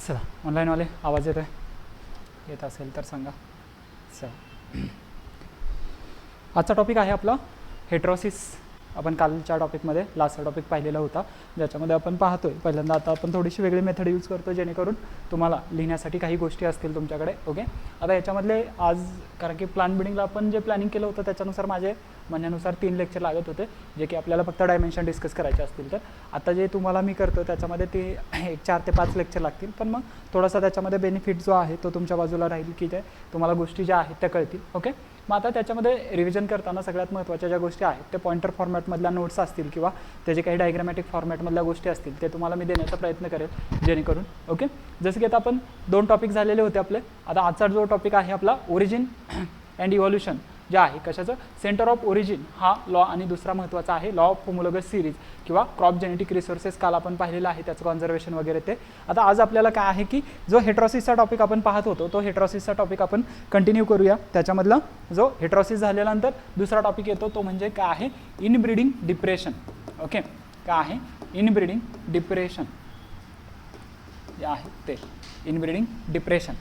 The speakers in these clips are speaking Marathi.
चला ऑनलाईनवाले आवाज येत असेल तर सांगा. चला आजचा टॉपिक आहे आपला हेट्रोसिस. आपण कालच्या टॉपिकमध्ये लास्टचा टॉपिक पाहिलेला होता, ज्याच्यामध्ये आपण पाहतोय पहिल्यांदा आता आपण थोडीशी वेगळी मेथड यूज करतो जेणेकरून तुम्हाला लिहिण्यासाठी काही गोष्टी असतील तुमच्याकडे. ओके, आता याच्यामधले आज कारण की प्लॅन बिल्डिंगला आपण जे प्लॅनिंग केलं होतं त्याच्यानुसार माझे म्हणण्यानुसार 3 लेक्चर लागत होते, जे की आपल्याला फक्त डायमेन्शन डिस्कस करायचे असतील. तर आता जे तुम्हाला मी करतो त्याच्यामध्ये ते 4 ते 5 लेक्चर लागतील, पण मग थोडासा त्याच्यामध्ये बेनिफिट जो आहे तो तुमच्या बाजूला राहील की ते तुम्हाला गोष्टी ज्या आहेत त्या कळतील. ओके, मग आता त्याच्यामध्ये रिव्हिजन करताना सगळ्यात महत्त्वाच्या ज्या गोष्टी आहेत ते पॉइंटर फॉर्मॅटमधल्या नोट्स असतील किंवा त्याचे काही डायग्रामॅटिक फॉर्मॅटमधल्या गोष्टी असतील ते तुम्हाला मी देण्याचा प्रयत्न करेल जेणेकरून. ओके, जसं की आता आपण 2 टॉपिक झालेले होते आपले. आता आजचा जो टॉपिक आहे आपला ओरिजिन अँड इव्हॉल्युशन जे आहे कशाचं, सेंटर ऑफ ओरिजिन हा लॉ, आणि दुसरा महत्त्वाचा आहे लॉ ऑफ होमोलॉगस सिरीज किंवा क्रॉप जेनेटिक रिसोर्सेस. काल आपण पाहिलेलं आहे त्याचं कॉन्झर्वेशन वगैरे ते. आता आज आपल्याला काय आहे की जो हेट्रोसिसचा टॉपिक आपण पाहत होतो तो हेट्रोसिसचा टॉपिक आपण कंटिन्यू करूया. त्याच्यामधला जो हेट्रोसिस झाल्यानंतर दुसरा टॉपिक येतो तो म्हणजे काय आहे, इनब्रीडिंग डिप्रेशन. ओके, काय आहे इनब्रीडिंग डिप्रेशन जे आहे ते इनब्रीडिंग डिप्रेशन.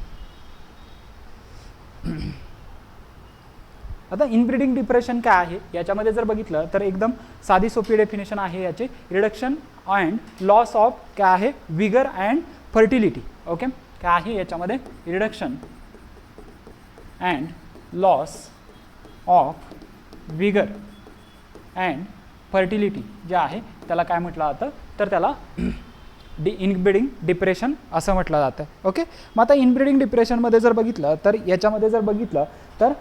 आता इनब्रीडिंग डिप्रेशन काय आहे याच्यामध्ये जर बघितलं तर एकदम साधी सोपी डेफिनेशन आहे याची, रिडक्शन अँड लॉस ऑफ काय आहे विगर अँड फर्टिलिटी. ओके, काय आहे याच्यामध्ये reduction and loss of vigour and fertility जे आहे त्याला काय म्हटलं जातं, तर त्याला इनब्रीडिंग डिप्रेशन असं म्हटलं जातं. ओके, मग आता इनब्रीडिंग डिप्रेशनमध्ये जर बघितलं तर याच्यामध्ये जर बघितलं तर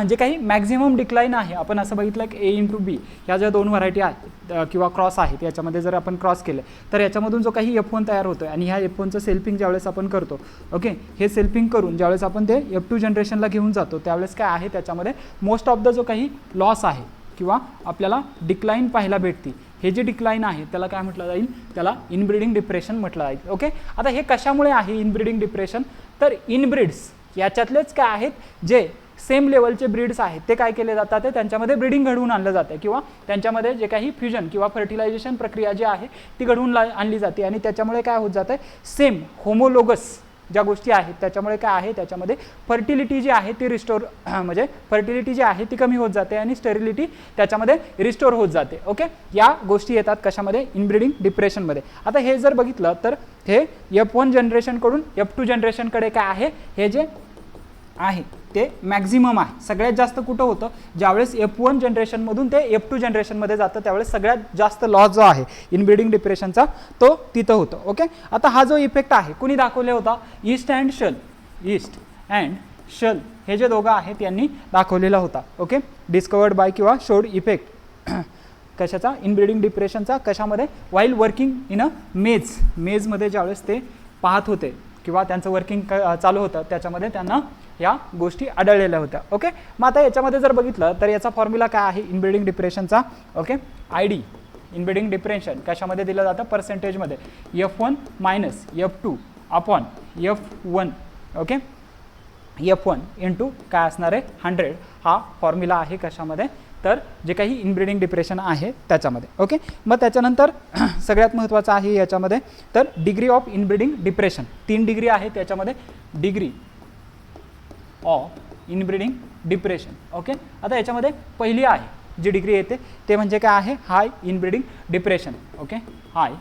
जे काही मॅक्झिमम डिक्लाईन आहे, आपण असं बघितलं की A/B ह्या ज्या 2 व्हरायटी आहेत किंवा क्रॉस आहेत याच्यामध्ये जर आपण क्रॉस केले तर याच्यामधून जो काही F1 तयार होतो आहे आणि ह्या F1चं सेल्फिंग ज्यावेळेस आपण करतो, ओके, हे सेल्फिंग करून ज्यावेळेस आपण ते F2 जनरेशनला घेऊन जातो त्यावेळेस काय आहे त्याच्यामध्ये मोस्ट ऑफ द जो काही लॉस आहे किंवा आपल्याला डिक्लाईन पाहायला भेटते, हे जे डिक्लाईन आहे त्याला काय म्हटलं जाईल, त्याला इनब्रीडिंग डिप्रेशन म्हटलं जाईल. ओके, आता हे कशामुळे आहे इनब्रीडिंग डिप्रेशन, तर इनब्रीड्स याच्यातलेच काय आहेत जे सेम लेवलचे ब्रीड्स आहेत ते काय केले जातात, ते त्यांच्यामध्ये ब्रीडिंग घडवून आणलं जाते किंवा त्यांच्यामध्ये जे काही फ्युजन किंवा फर्टिलायझेशन प्रक्रिया जी आहे ती घडवून आणली जाते आणि त्याच्यामुळे काय होत जातं, सेम होमोलोगस ज्या गोष्टी आहेत त्याच्यामुळे काय आहे त्याच्यामध्ये फर्टिलिटी जी आहे ती रिस्टोर म्हणजे फर्टिलिटी जी आहे ती कमी होत जाते आणि स्टेरिलिटी त्याच्यामध्ये रिस्टोर होत जाते. ओके, या गोष्टी येतात कशामध्ये, इनब्रीडिंग डिप्रेशनमध्ये. आता हे जर बघितलं तर हे F1 जनरेशनकडून F2 जनरेशनकडे काय आहे, हे जे आहे ते मॅक्झिमम आहे. सगळ्यात जास्त कुठं होतं, ज्यावेळेस F1 जनरेशनमधून ते F2 जनरेशनमध्ये जातं त्यावेळेस सगळ्यात जास्त लॉस जो आहे इनब्रीडिंग डिप्रेशनचा तो तिथं होतं. ओके, आता हा जो इफेक्ट आहे कुणी दाखवला होता, ईस्ट अँड शल हे जे दोघं आहेत यांनी दाखवलेला होता. ओके, डिस्कवर्ड बाय किंवा शोड इफेक्ट कशाचा, इनब्रीडिंग डिप्रेशनचा, कशामध्ये, वाईल वर्किंग इन अ मेजमध्ये ज्यावेळेस ते पाहत होते किंवा त्यांचं वर्किंग चालू होतं त्याच्यामध्ये त्यांना या गोष्टी आढळलेल्या होत्या. ओके, मग आता याच्यामध्ये जर बघितलं तर याचा फॉर्म्युला काय आहे इनब्रीडिंग डिप्रेशनचा. ओके, ID इनब्रीडिंग डिप्रेशन कशामध्ये दिलं जातं, पर्सेंटेजमध्ये, F1 minus F2 upon F1. Okay, F1 into काय असणार आहे 100 हा फॉर्म्युला आहे कशामध्ये, तर जे काही इनब्रीडिंग डिप्रेशन आहे त्याच्यामध्ये. ओके, मग त्याच्यानंतर सगळ्यात महत्त्वाचं आहे याच्यामध्ये तर degree of inbreeding depression. 3 degree आहे त्याच्यामध्ये, degree of inbreeding depression. Okay, आता याच्यामध्ये पहिली आहे जी डिग्री येते ते म्हणजे काय आहे, हाय इनब्रीडिंग डिप्रेशन. ओके, हाय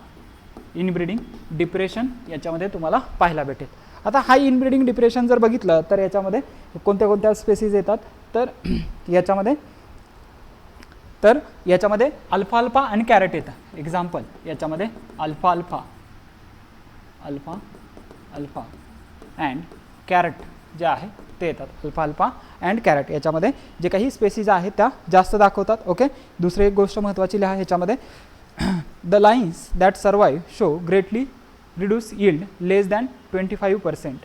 इनब्रीडिंग डिप्रेशन याच्यामध्ये तुम्हाला पाहायला भेटेल. आता हाय इनब्रीडिंग डिप्रेशन जर बघितलं तर याच्यामध्ये कोणत्या कोणत्या स्पेसीज येतात, तर याच्यामध्ये अल्फा आणि कॅरेट येतं. एक्झाम्पल याच्यामध्ये अल्फा अँड कॅरेट जे आहे ते येतात. अल्फा अँड कॅरेट याच्यामध्ये जे काही स्पेसीज आहेत त्या जास्त दाखवतात. ओके, दुसरी एक गोष्ट महत्त्वाची लिहा ह्याच्यामध्ये, the lines that survive show greatly reduce yield less than 25%.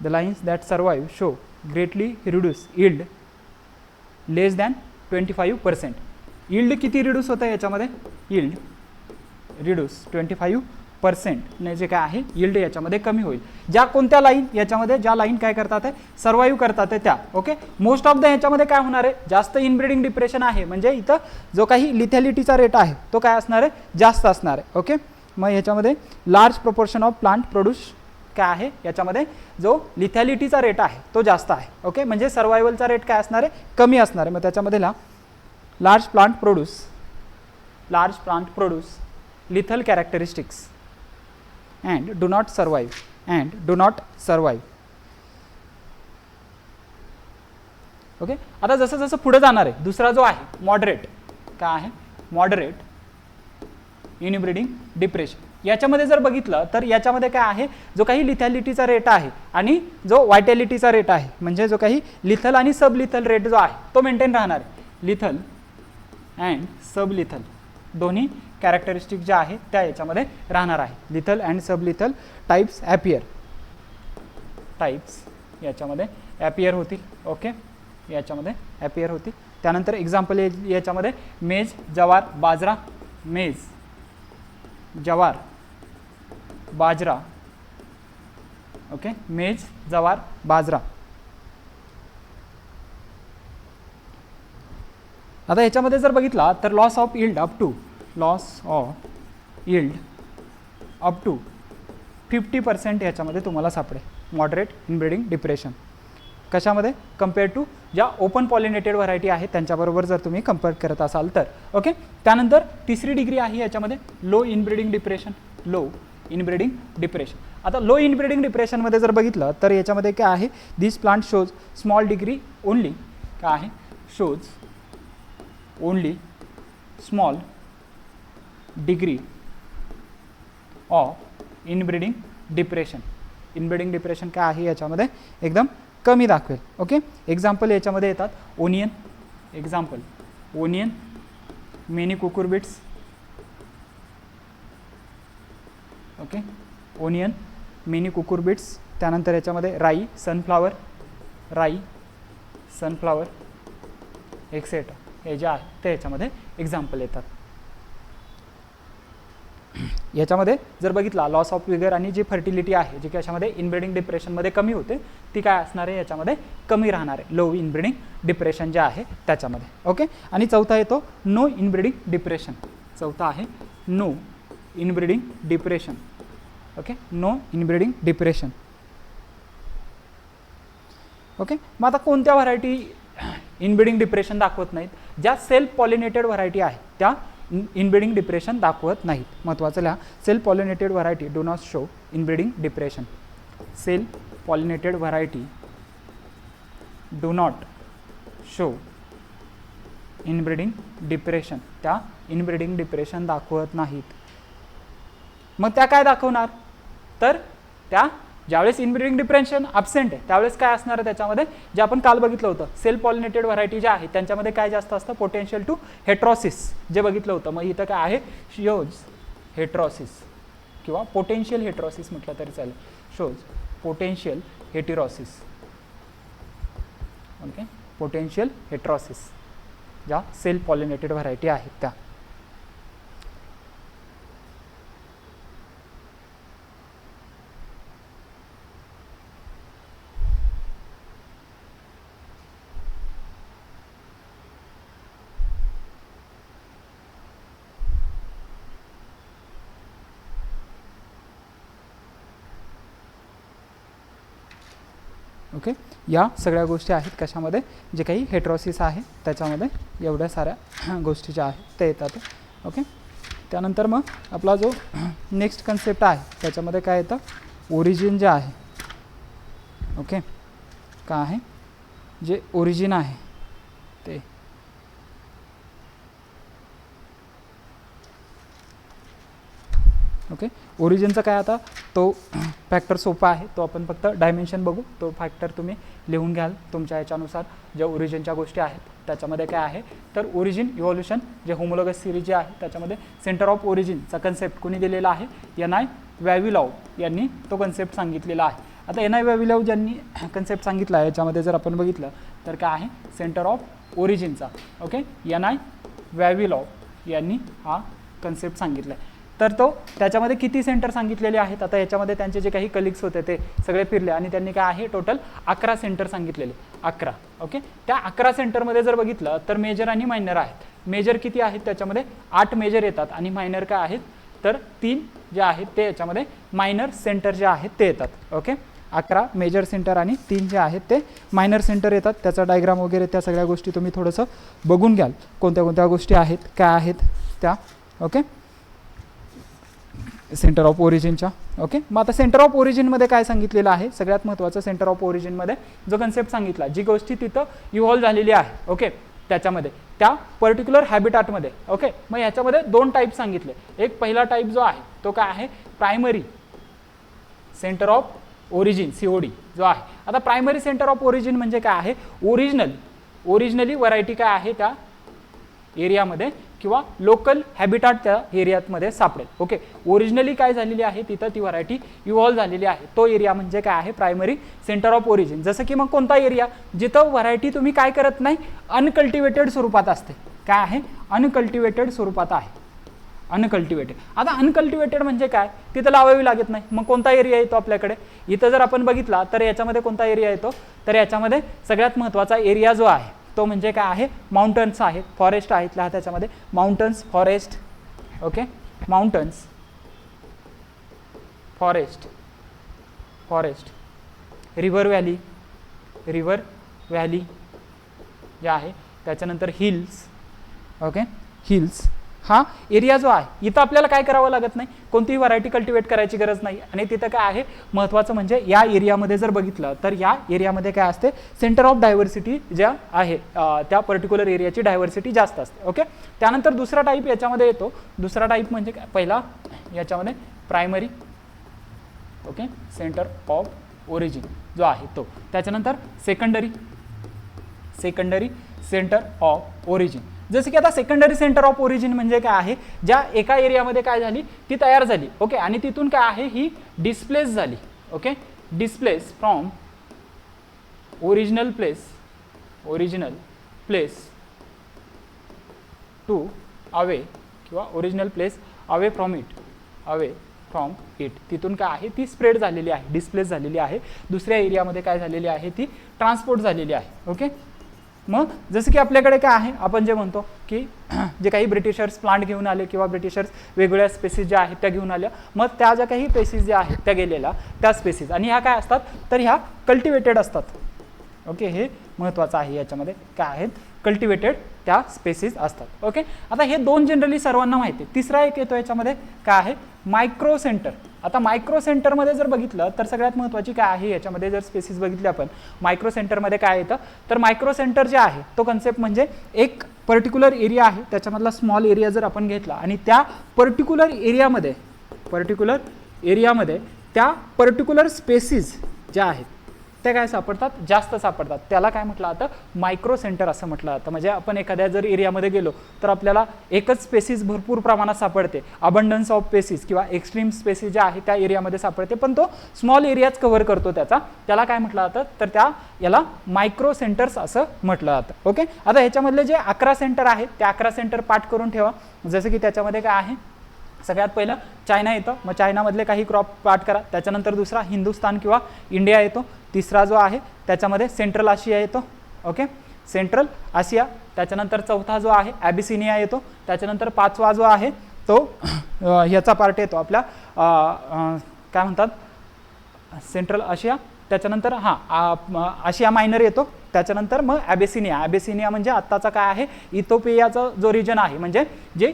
The lines that survive show greatly reduce yield less than 25%. yield किती रिड्यूस होतं याच्यामध्ये, yield reduce 25%. ने जे काय आहे यील्ड याच्यामध्ये कमी होईल. ज्या कोणत्या लाईन याच्यामध्ये ज्या लाईन काय करतात आहे सर्वाईव्ह करतात आहे त्या. ओके, मोस्ट ऑफ द याच्यामध्ये काय होणार आहे जास्त इनब्रीडिंग डिप्रेशन आहे म्हणजे इथं जो काही लिथॅलिटीचा रेट आहे तो काय असणार आहे जास्त असणार आहे. ओके, मग याच्यामध्ये large proportion of plant produce काय आहे याच्यामध्ये जो लिथॅलिटीचा रेट आहे तो जास्त आहे. ओके, म्हणजे सर्वायवलचा रेट काय असणार आहे कमी असणार आहे. मग त्याच्यामध्ये large plant produce lethal characteristics and do not survive. Okay, आता जसं जसं पुढे जाणार आहे दुसरा जो आहे मॉडरेट काय आहे मॉडरेट इनब्रीडिंग डिप्रेशन. याच्यामध्ये जर बघितलं तर याच्यामध्ये काय आहे जो काही लिथॅलिटीचा रेट आहे आणि जो वायटॅलिटीचा रेट आहे म्हणजे जो काही लिथल आणि सब लिथल रेट जो आहे तो मेंटेन राहणार आहे. लिथल अँड सब लिथल दोन्ही कॅरेक्टरिस्टिक ज्या आहेत त्या याच्यामध्ये राहणार आहे. Lethal and sub lethal types याच्यामध्ये ॲपियर होतील. ओके, याच्यामध्ये ॲपियर होतील. त्यानंतर एक्झाम्पल याच्यामध्ये मेज जवार बाजरा. ओके, मेज जवार बाजरा. आता याच्यामध्ये जर बघितला तर loss of yield up to 50% याच्यामध्ये तुम्हाला सापडेल मॉडरेट इनब्रीडिंग डिप्रेशन. कशामध्ये कम्पेअर टू ज्या ओपन पॉलिनेटेड व्हरायटी आहेत त्यांच्याबरोबर जर तुम्ही कम्पेअर करत असाल तर. ओके, त्यानंतर तिसरी डिग्री आहे याच्यामध्ये लो इनब्रीडिंग डिप्रेशन. आता लो इनब्रीडिंग डिप्रेशनमध्ये जर बघितलं तर याच्यामध्ये काय आहे this plant shows small degree only काय आहे shows only small degree of inbreeding depression काय आहे याच्यामध्ये एकदम कमी दाखवेल. ओके, एक्झाम्पल याच्यामध्ये येतात onion many cucurbits. Okay, onion many cucurbits. त्यानंतर याच्यामध्ये राई सनफ्लावर एक्सेट्रा हे जे आहे ते याच्यामध्ये एक्झाम्पल येतात. याच्यामध्ये जर बघितला लॉस ऑफ विगर आणि जी फर्टिलिटी आहे जी कशामध्ये इनब्रीडिंग डिप्रेशनमध्ये कमी होते ती काय असणार आहे याच्यामध्ये कमी राहणार आहे लो इनब्रीडिंग डिप्रेशन जे आहे त्याच्यामध्ये. ओके, आणि चौथा येतो नो इनब्रीडिंग डिप्रेशन. चौथा आहे no inbreeding depression. Okay, no inbreeding depression. Okay, मग आता कोणत्या व्हरायटी इनब्रीडिंग डिप्रेशन दाखवत नाहीत ज्या सेल्फ पॉलिनेटेड व्हरायटी आहे त्या इनब्रीडिंग डिप्रेशन दाखवत नाहीत. महत्त्वाचं लिहा self pollinated variety do not show inbreeding depression. Self pollinated variety do not show inbreeding depression. त्या इनब्रीडिंग डिप्रेशन दाखवत नाहीत. मग त्या काय दाखवणार तर त्या ज्यावेळेस इनब्रीडिंग डिप्रेशन ॲब्सेंट आहे त्यावेळेस काय असणार आहे त्याच्यामध्ये जे आपण काल बघितलं होतं सेल्फ पॉलिनेटेड व्हरायटी ज्या आहे त्यांच्यामध्ये काय जास्त असतं पोटेन्शियल टू हेट्रॉसिस जे बघितलं होतं. मग इथं काय आहे शोज हेट्रॉसिस किंवा पोटेन्शियल हेट्रॉसिस म्हटलं तरी चालेल. Shows potential heterosis. Okay, potential heterosis ज्या सेल्फ पॉलिनेटेड व्हरायटी आहेत त्या. ओके, या सगळ्या गोष्टी आहेत कशामध्ये जे काही हेट्रॉसिस आहे त्याच्यामध्ये एवढ्या साऱ्या गोष्टी ज्या आहेत त्या येतात. ओके, त्यानंतर मग आपला जो नेक्स्ट कन्सेप्ट आहे त्याच्यामध्ये काय येतं ओरिजिन जे आहे. ओके, काय आहे जे ओरिजिन आहे ते ओके. ओरिजिनचा काय आता तो फॅक्टर सोपा आहे तो आपण फक्त डायमेन्शन बघू. तो फॅक्टर तुम्ही लिहून घ्याल तुमच्या याच्यानुसार ज्या ओरिजिनच्या गोष्टी आहेत त्याच्यामध्ये काय आहे तर ओरिजिन इव्हॉल्युशन जे होमोलॉगस सिरीज जे आहे त्याच्यामध्ये सेंटर ऑफ ओरिजिनचा कन्सेप्ट कोणी दिलेला आहे एन.आय. वॅव्हिलॉव यांनी तो कन्सेप्ट सांगितलेला आहे. आता एन.आय. वॅव्हिलॉव ज्यांनी कन्सेप्ट सांगितला आहे याच्यामध्ये जर आपण बघितलं तर काय आहे सेंटर ऑफ ओरिजिनचा. ओके, एन.आय. वॅव्हिलॉव यांनी हा कन्सेप्ट सांगितला आहे. तर तो त्याच्यामध्ये किती सेंटर सांगितलेले आहेत, आता याच्यामध्ये त्यांचे जे काही कलिग्स होते ते सगळे फिरले आणि त्यांनी काय आहे टोटल 11 सेंटर सांगितलेले, 11. ओके, त्या 11 सेंटरमध्ये जर बघितलं तर मेजर आणि मायनर आहेत. मेजर किती आहेत, त्याच्यामध्ये 8 मेजर येतात आणि मायनर काय आहेत तर 3 जे आहेत ते याच्यामध्ये मायनर सेंटर जे आहेत ते येतात. ओके, 11 मेजर सेंटर आणि 3 जे आहेत ते मायनर सेंटर येतात. त्याचा डायग्राम वगैरे त्या सगळ्या गोष्टी तुम्ही थोडंसं बघून घ्याल, कोणत्या कोणत्या गोष्टी आहेत काय आहेत त्या. ओके, सेंटर ऑफ ओरिजिनच्या. ओके, मग आता सेंटर ऑफ ओरिजिनमध्ये काय सांगितलेलं आहे, सगळ्यात महत्त्वाचं सेंटर ऑफ ओरिजिनमध्ये जो कन्सेप्ट सांगितला, जी गोष्टी तिथं इव्हॉल्व झालेली आहे. ओके, त्याच्यामध्ये त्या पर्टिक्युलर हॅबिटॅटमध्ये. ओके, मग याच्यामध्ये 2 टाईप सांगितले. एक पहिला टाईप जो आहे तो काय आहे primary centre of origin, COD जो आहे. आता प्रायमरी सेंटर ऑफ ओरिजिन म्हणजे काय आहे, ओरिजिनली व्हरायटी काय आहे त्या एरियामध्ये किंवा लोकल हॅबिटॅट त्या एरियामध्ये सापडेल. ओके, ओरिजिनली काय झालेली आहे तिथं ती व्हरायटी इव्हॉल्व झालेली आहे, तो एरिया म्हणजे काय आहे प्रायमरी सेंटर ऑफ ओरिजिन. जसं की मग कोणता एरिया जिथं व्हरायटी तुम्ही काय करत नाही, अनकल्टिवेटेड स्वरूपात असते. काय आहे, अनकल्टिवेटेड स्वरूपात आहे, अनकल्टिवेटेड. आता अनकल्टिवेटेड म्हणजे काय, तिथं लावावी लागत नाही. मग कोणता एरिया येतो आपल्याकडे, इथं जर आपण बघितला तर याच्यामध्ये कोणता एरिया येतो, तर याच्यामध्ये सगळ्यात महत्त्वाचा एरिया जो आहे तो म्हणजे काय आहे माउंटन्स आहेत, फॉरेस्ट आहेत त्याच्यामध्ये mountains, forest. Okay, mountains, forest, river valley जे आहे, त्याच्यानंतर हिल्स. ओके, हिल्स हा एरिया जो आहे इथं आपल्याला काय करावं लागत नाही, कोणतीही व्हरायटी कल्टिवेट करायची गरज नाही. आणि तिथं काय आहे महत्त्वाचं म्हणजे या एरियामध्ये जर बघितलं तर या एरियामध्ये काय असते, सेंटर ऑफ डायव्हर्सिटी ज्या आहे त्या पर्टिक्युलर एरियाची डायव्हर्सिटी जास्त असते. ओके, त्यानंतर दुसरा टाईप याच्यामध्ये येतो. दुसरा टाईप म्हणजे काय, पहिला याच्यामध्ये primary okay centre of origin जो आहे तो, त्याच्यानंतर सेकंडरी सेंटर ऑफ ओरिजिन. जसं की आता सेकंडरी सेंटर ऑफ ओरिजिन म्हणजे काय आहे, ज्या एका एरियामध्ये काय झाली ती तयार झाली. ओके, आणि तिथून काय आहे ही डिस्प्लेस झाली. Okay, displace from original place to away किंवा original place away from it, तिथून काय आहे ती स्प्रेड झालेली आहे, डिस्प्लेस झालेली आहे, दुसऱ्या एरियामध्ये काय झालेली आहे ती ट्रान्सपोर्ट झालेली आहे. ओके, मग जसं की आपल्याकडे काय आहे, आपण जे म्हणतो की जे काही ब्रिटिशर्स प्लांट घेऊन आले किंवा ब्रिटिशर्स वेगवेगळ्या स्पेसीज ज्या आहेत त्या घेऊन आल्या, मग त्या ज्या काही स्पेसीज ज्या आहेत त्या गेलेल्या त्या स्पेसीज, आणि ह्या काय असतात तर ह्या कल्टिवेटेड असतात. ओके, हे महत्त्वाचं आहे, याच्यामध्ये काय आहेत कल्टिवेटेड त्या स्पेसीज असतात. ओके, आता हे 2 जनरली सर्वांना माहिती आहे. तिसरा एक येतो याच्यामध्ये काय आहे मायक्रो सेंटर. आता मायक्रो सेंटरमध्ये जर बघितलं तर सगळ्यात महत्त्वाची काय आहे, याच्यामध्ये जर स्पेसीज बघितले आपण मायक्रो सेंटरमध्ये काय येतं, तर मायक्रो सेंटर जे आहे तो कन्सेप्ट म्हणजे एक पर्टिक्युलर एरिया आहे, त्याच्यामधला स्मॉल एरिया जर आपण घेतला आणि त्या पर्टिक्युलर एरियामध्ये त्या पर्टिक्युलर स्पेसीज ज्या आहेत त्या काय सापडतात, जास्त सापडतात, त्याला काय म्हटलं जातं मायक्रो सेंटर असं म्हटलं जातं. म्हणजे आपण एखाद्या जर एरियामध्ये गेलो तर आपल्याला एकच स्पेसीज भरपूर प्रमाणात सापडते, अबंडन्स ऑफ स्पेसीज किंवा एक्स्ट्रीम स्पेसीज ज्या आहेत त्या एरियामध्ये सापडते, पण तो स्मॉल एरियाच कव्हर करतो त्याला काय म्हटलं जातं तर याला मायक्रो सेंटर्स असं म्हटलं जातं. ओके, आता ह्याच्यामधले जे 11 सेंटर आहेत त्या 11 सेंटर पाठ करून ठेवा. जसं की त्याच्यामध्ये काय आहे, सगळ्यात पहिलं चायना येतं, मग चायनामधले काही क्रॉप पाठ करा. त्याच्यानंतर दुसरा हिंदुस्थान किंवा इंडिया येतो. तिसरा जो आहे त्याच्यामध्ये सेंट्रल आशिया येतो. ओके, सेंट्रल आशिया. त्याच्यानंतर चौथा जो आहे ॲबिसिनिया येतो. त्याच्यानंतर 5वा जो आहे तो ह्याचा पार्ट येतो आपल्या काय म्हणतात सेंट्रल आशिया. त्याच्यानंतर आशिया मायनर येतो. त्याच्यानंतर मग ॲबेसिनिया म्हणजे आत्ताचा काय आहे इथिओपियाचा जो रिजन आहे, म्हणजे जे